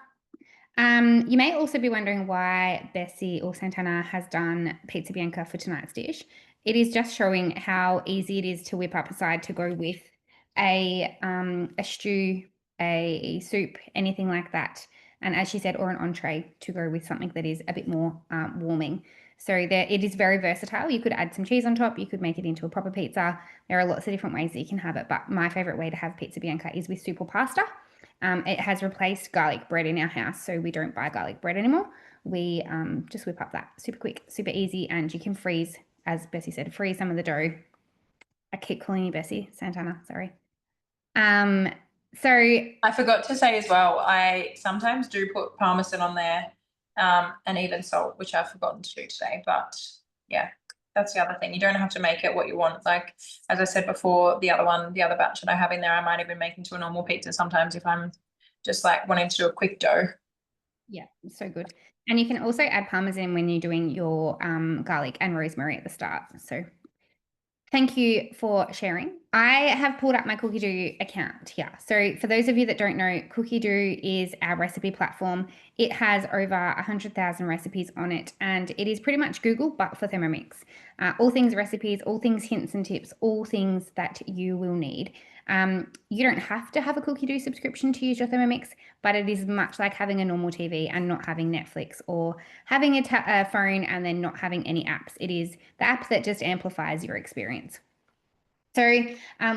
You may also be wondering why Bessie or Santana has done pizza bianca for tonight's dish. It is just showing how easy it is to whip up a side to go with a stew, a soup, anything like that. And as she said, or an entree to go with something that is a bit more warming. So it is very versatile. You could add some cheese on top. You could make it into a proper pizza. There are lots of different ways that you can have it. But my favorite way to have pizza bianca is with soup or pasta. It has replaced garlic bread in our house, so we don't buy garlic bread anymore. We just whip up that super quick, super easy, and you can freeze, as Bessie said, freeze some of the dough. I keep calling you Bessie, Santana, sorry. So I forgot to say as well, I sometimes do put Parmesan on there and even salt, which I've forgotten to do today. But yeah, that's the other thing. You don't have to make it what you want. Like, as I said before, the other batch that I have in there, I might even make into a normal pizza sometimes if I'm just like wanting to do a quick dough. Yeah, so good. And you can also add Parmesan when you're doing your garlic and rosemary at the start. So thank you for sharing. I have pulled up my Cookie-Doo account here. So for those of you that don't know, Cookie-Doo is our recipe platform. It has over 100,000 recipes on it, and it is pretty much Google, but for Thermomix. All things recipes, all things hints and tips, all things that you will need. You don't have to have a Cookie-Doo subscription to use your Thermomix, but it is much like having a normal TV and not having Netflix, or having a phone and then not having any apps. It is the app that just amplifies your experience. So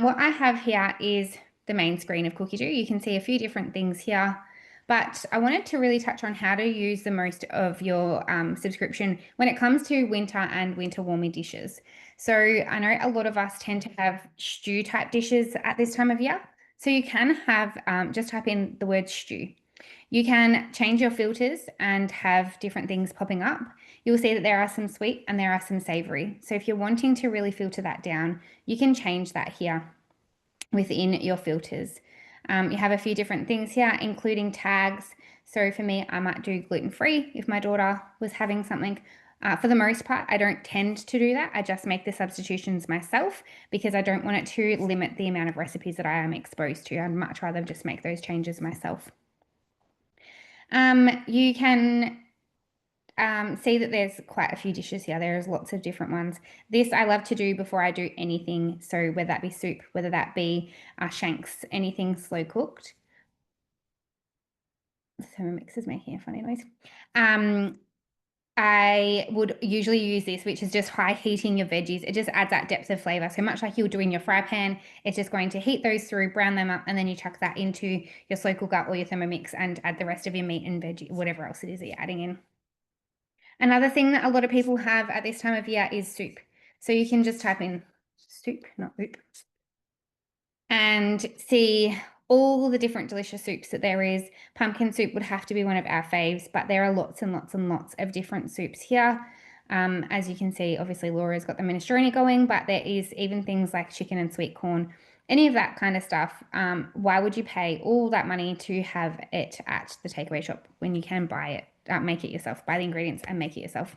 what I have here is the main screen of Cookie-Doo. You can see a few different things here, but I wanted to really touch on how to use the most of your subscription when it comes to winter and winter warming dishes. So I know a lot of us tend to have stew type dishes at this time of year. So you can have, just type in the word stew, You can change your filters and have different things popping up. You'll see that there are some sweet and there are some savory. So if you're wanting to really filter that down, you can change that here within your filters. You have a few different things here, including tags. So for me, I might do gluten-free if my daughter was having something. For the most part, I don't tend to do that. I just make the substitutions myself because I don't want it to limit the amount of recipes that I am exposed to. I'd much rather just make those changes myself. You can see that there's quite a few dishes here. There's lots of different ones. This I love to do before I do anything. So whether that be soup, whether that be shanks, anything slow cooked. Thermomix is making a funny noise. I would usually use this, which is just high heating your veggies. It just adds that depth of flavor. So much like you'll do in your fry pan, it's just going to heat those through, brown them up, and then you chuck that into your slow cooker or your Thermomix and add the rest of your meat and veggie, whatever else it is that you're adding in. Another thing that a lot of people have at this time of year is soup. So you can just type in soup, not oop, and see all the different delicious soups that there is. Pumpkin soup would have to be one of our faves, but there are lots and lots and lots of different soups here. As you can see, obviously Laura's got the minestrone going, but there is even things like chicken and sweet corn, any of that kind of stuff. Why would you pay all that money to have it at the takeaway shop when you can buy it, make it yourself, buy the ingredients and make it yourself?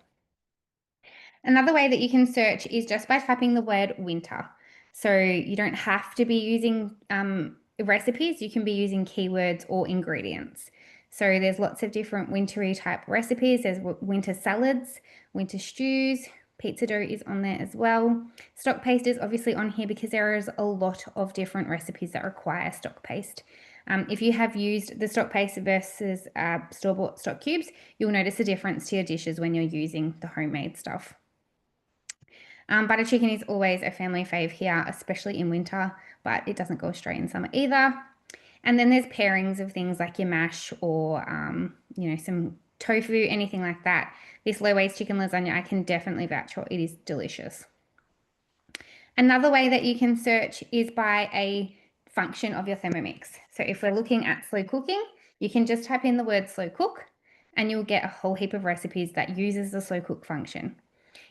Another way that you can search is just by typing the word winter. So you don't have to be using recipes, you can be using keywords or ingredients. So there's lots of different wintry type recipes. There's winter salads, winter stews, pizza dough is on there as well. Stock paste is obviously on here because there is a lot of different recipes that require stock paste. If you have used the stock paste versus store-bought stock cubes, you'll notice a difference to your dishes when you're using the homemade stuff. Butter chicken is always a family fave here, especially in winter, but it doesn't go straight in summer either. And then there's pairings of things like your mash or, you know, some tofu, anything like that. This low-waste chicken lasagna, I can definitely vouch for. It is delicious. Another way that you can search is by a function of your Thermomix. So if we're looking at slow cooking, you can just type in the word slow cook and you'll get a whole heap of recipes that uses the slow cook function.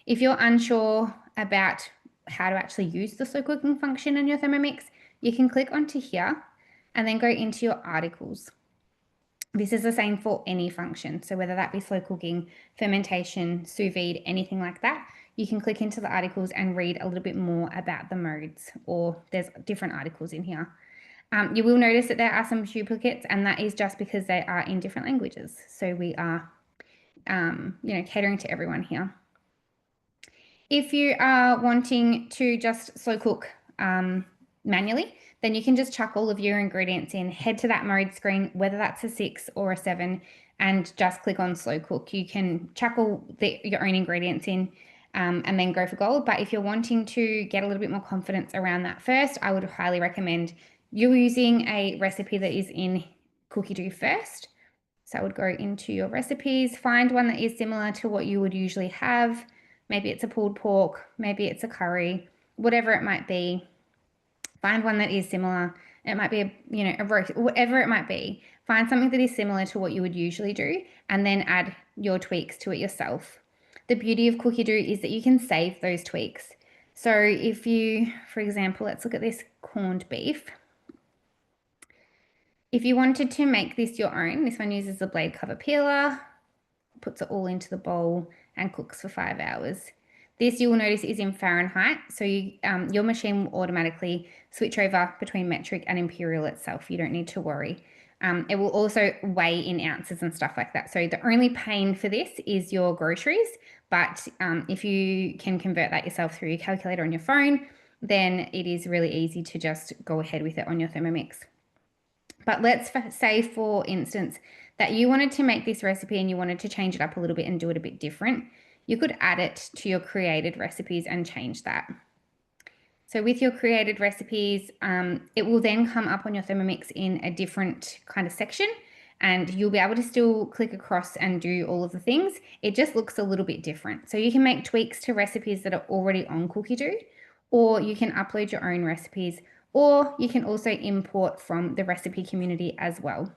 If you're unsure about how to actually use the slow cooking function in your Thermomix, you can click onto here and then go into your articles. This is the same for any function. So whether that be slow cooking, fermentation, sous vide, anything like that, you can click into the articles and read a little bit more about the modes, or there's different articles in here. You will notice that there are some duplicates, and that is just because they are in different languages. So we are, you know, catering to everyone here. If you are wanting to just slow cook manually, then you can just chuck all of your ingredients in, head to that mode screen, whether that's a 6 or a 7, and just click on slow cook. You can chuck all your own ingredients in and then go for gold. But if you're wanting to get a little bit more confidence around that first, I would highly recommend you using a recipe that is in Cookie-Doo first. So I would go into your recipes, find one that is similar to what you would usually have. Maybe it's a pulled pork, maybe it's a curry, whatever it might be. Find one that is similar. It might be a roast, whatever it might be. Find something that is similar to what you would usually do and then add your tweaks to it yourself. The beauty of Cookie-Doo is that you can save those tweaks. So if you, for example, let's look at this corned beef. If you wanted to make this your own, this one uses a blade cover peeler, puts it all into the bowl and cooks for 5 hours. This you will notice is in Fahrenheit, so your machine will automatically switch over between metric and imperial itself. You don't need to worry. It will also weigh in ounces and stuff like that. So the only pain for this is your groceries, but if you can convert that yourself through your calculator on your phone, then it is really easy to just go ahead with it on your Thermomix. But let's say, for instance, that you wanted to make this recipe and you wanted to change it up a little bit and do it a bit different. You could add it to your created recipes and change that. So with your created recipes, it will then come up on your Thermomix in a different kind of section, and you'll be able to still click across and do all of the things. It just looks a little bit different. So you can make tweaks to recipes that are already on Cookie-Doo, or you can upload your own recipes, or you can also import from the recipe community as well.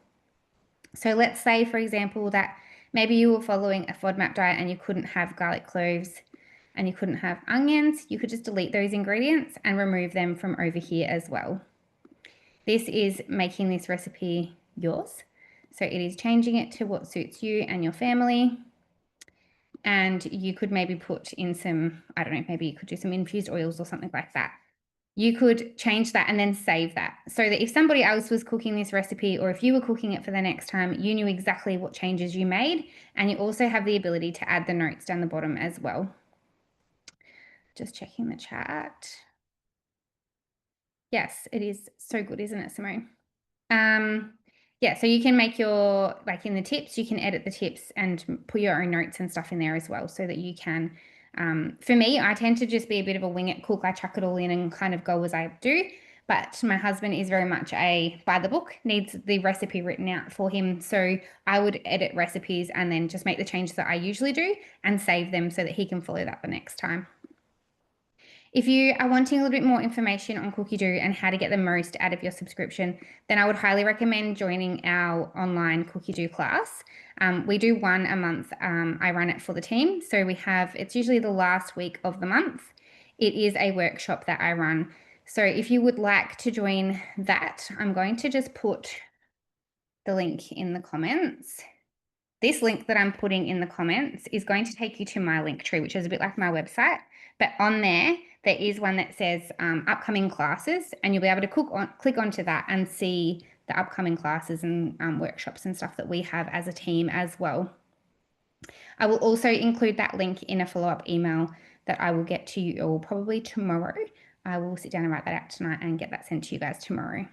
So let's say, for example, that maybe you were following a FODMAP diet and you couldn't have garlic cloves and you couldn't have onions. You could just delete those ingredients and remove them from over here as well. This is making this recipe yours. So it is changing it to what suits you and your family. And you could maybe put in some, I don't know, maybe you could do some infused oils or something like that. You could change that and then save that so that if somebody else was cooking this recipe or if you were cooking it for the next time, you knew exactly what changes you made. And you also have the ability to add the notes down the bottom as well. Just checking the chat. Yes, it is so good, isn't it, Simone? Yeah, so you can make your, like in the tips, you can edit the tips and put your own notes and stuff in there as well so that you can, for me, I tend to just be a bit of a wing it cook. I chuck it all in and kind of go as I do. But my husband is very much a by the book, needs the recipe written out for him. So I would edit recipes and then just make the changes that I usually do and save them so that he can follow that the next time. If you are wanting a little bit more information on Cookie-Doo and how to get the most out of your subscription, then I would highly recommend joining our online Cookie-Doo class. We do one a month. I run it for the team. So it's usually the last week of the month. It is a workshop that I run. So if you would like to join that, I'm going to just put the link in the comments. This link that I'm putting in the comments is going to take you to my Linktree, which is a bit like my website. But on there is one that says upcoming classes, and you'll be able to click onto that and see the upcoming classes and workshops and stuff that we have as a team as well. I will also include that link in a follow-up email that I will get to you all probably tomorrow. I will sit down and write that out tonight and get that sent to you guys tomorrow.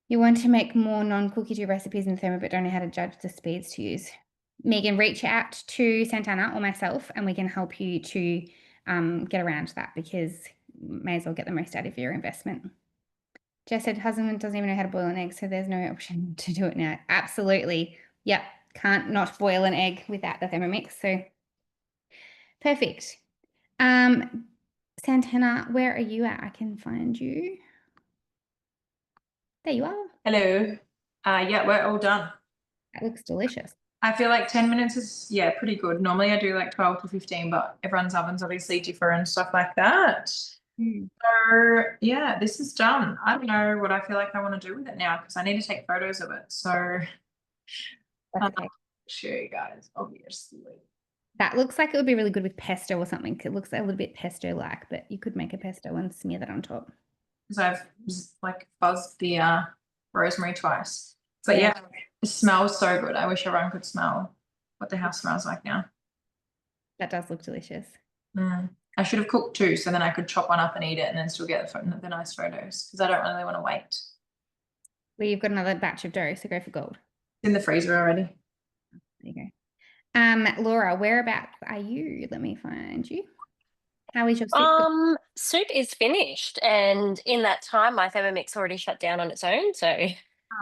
You want to make more non-Cookie-Doo recipes in Thermo but don't know how to judge the speeds to use. Megan, reach out to Santana or myself and we can help you to get around that because you may as well get the most out of your investment. Jess said husband doesn't even know how to boil an egg, so there's no option to do it now. Absolutely. Yep. Can't not boil an egg without the Thermomix. So perfect. Santana, where are you at? I can find you. There you are. Hello. Yeah, we're all done. That looks delicious. I feel like 10 minutes is, yeah, pretty good. Normally I do like 12 to 15, but everyone's oven's obviously different and stuff like that. So yeah, this is done. I don't know what I feel like I want to do with it now because I need to take photos of it. So I'll show you guys, obviously. That looks like it would be really good with pesto or something. It looks a little bit pesto-like, but you could make a pesto and smear that on top. Because I've like buzzed the rosemary twice. But yeah, it smells so good. I wish everyone could smell what the house smells like now. That does look delicious. I should have cooked two so then I could chop one up and eat it and then still get the nice photos because I don't really want to wait. Well, you've got another batch of dough, so go for gold. It's in the freezer already. There you go. Laura, whereabouts are you? Let me find you. How is your soup? Soup is finished, and in that time, my Thermomix already shut down on its own. So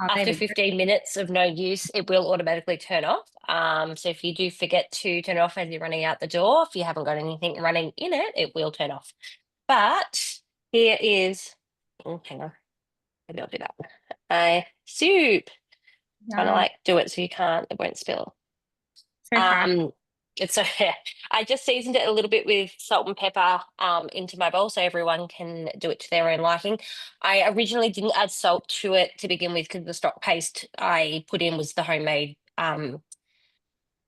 after 15 minutes of no use, it will automatically turn off. So if you do forget to turn it off as you're running out the door, if you haven't got anything running in it, it will turn off. But here is, hang on, maybe I'll do that. Soup. Trying to like do it so you can't, it won't spill. So I just seasoned it a little bit with salt and pepper into my bowl so everyone can do it to their own liking. I originally didn't add salt to it to begin with because the stock paste I put in was the homemade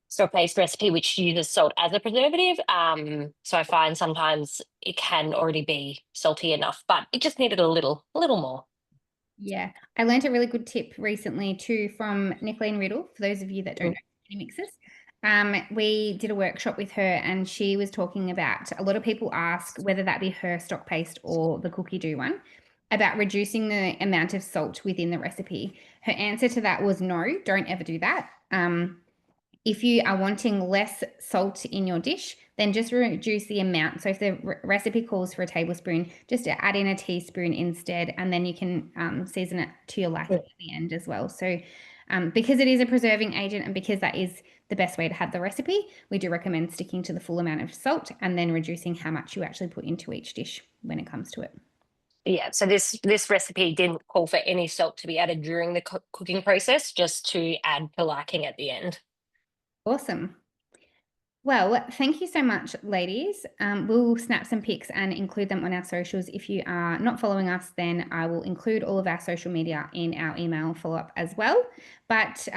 stock paste recipe, which uses salt as a preservative. So I find sometimes it can already be salty enough, but it just needed a little more. Yeah, I learned a really good tip recently too from Nicoline Riddle, for those of you that don't know any mixes. We did a workshop with her and she was talking about, a lot of people ask whether that be her stock paste or the Cookie-Doo one, about reducing the amount of salt within the recipe. Her answer to that was no, don't ever do that. If you are wanting less salt in your dish, then just reduce the amount. So if the recipe calls for a tablespoon, just add in a teaspoon instead, and then you can season it to your liking at the end as well. So because it is a preserving agent and because that is the best way to have the recipe, we do recommend sticking to the full amount of salt and then reducing how much you actually put into each dish when it comes to it. Yeah, so this recipe didn't call for any salt to be added during the cooking process, just to add for liking at the end. Awesome. Well, thank you so much, ladies. We'll snap some pics and include them on our socials. If you are not following us, then I will include all of our social media in our email follow-up as well. But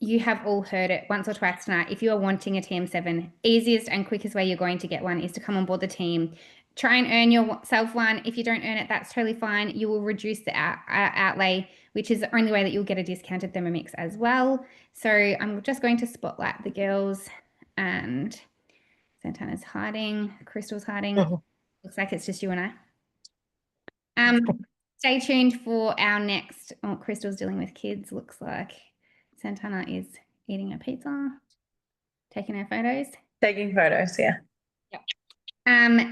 you have all heard it once or twice tonight. If you are wanting a TM7, easiest and quickest way you're going to get one is to come on board the team. Try and earn yourself one. If you don't earn it, that's totally fine. You will reduce the outlay, which is the only way that you'll get a discounted Thermomix as well. So I'm just going to spotlight the girls. And Santana's hiding, Crystal's hiding. Looks like it's just you and I. Stay tuned for our next. Oh, Crystal's dealing with kids. Looks like Santana is eating a pizza, taking her photos. Taking photos, yeah.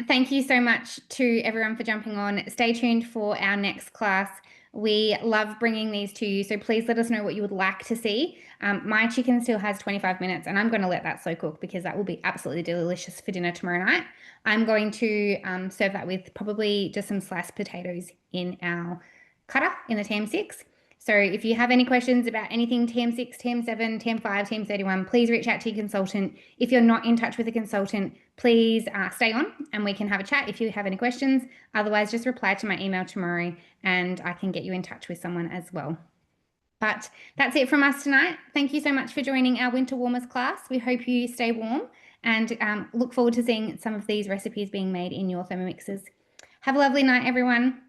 Thank you so much to everyone for jumping on. Stay tuned for our next class. We love bringing these to you, so please let us know what you would like to see. My chicken still has 25 minutes, and I'm going to let that slow cook because that will be absolutely delicious for dinner tomorrow night. I'm going to serve that with probably just some sliced potatoes in our cutter in the TM6. So if you have any questions about anything TM6, TM7, TM5, TM31, please reach out to your consultant. If you're not in touch with a consultant, please stay on and we can have a chat if you have any questions. Otherwise, just reply to my email tomorrow and I can get you in touch with someone as well. But that's it from us tonight. Thank you so much for joining our Winter Warmers class. We hope you stay warm and look forward to seeing some of these recipes being made in your Thermomixes. Have a lovely night, everyone.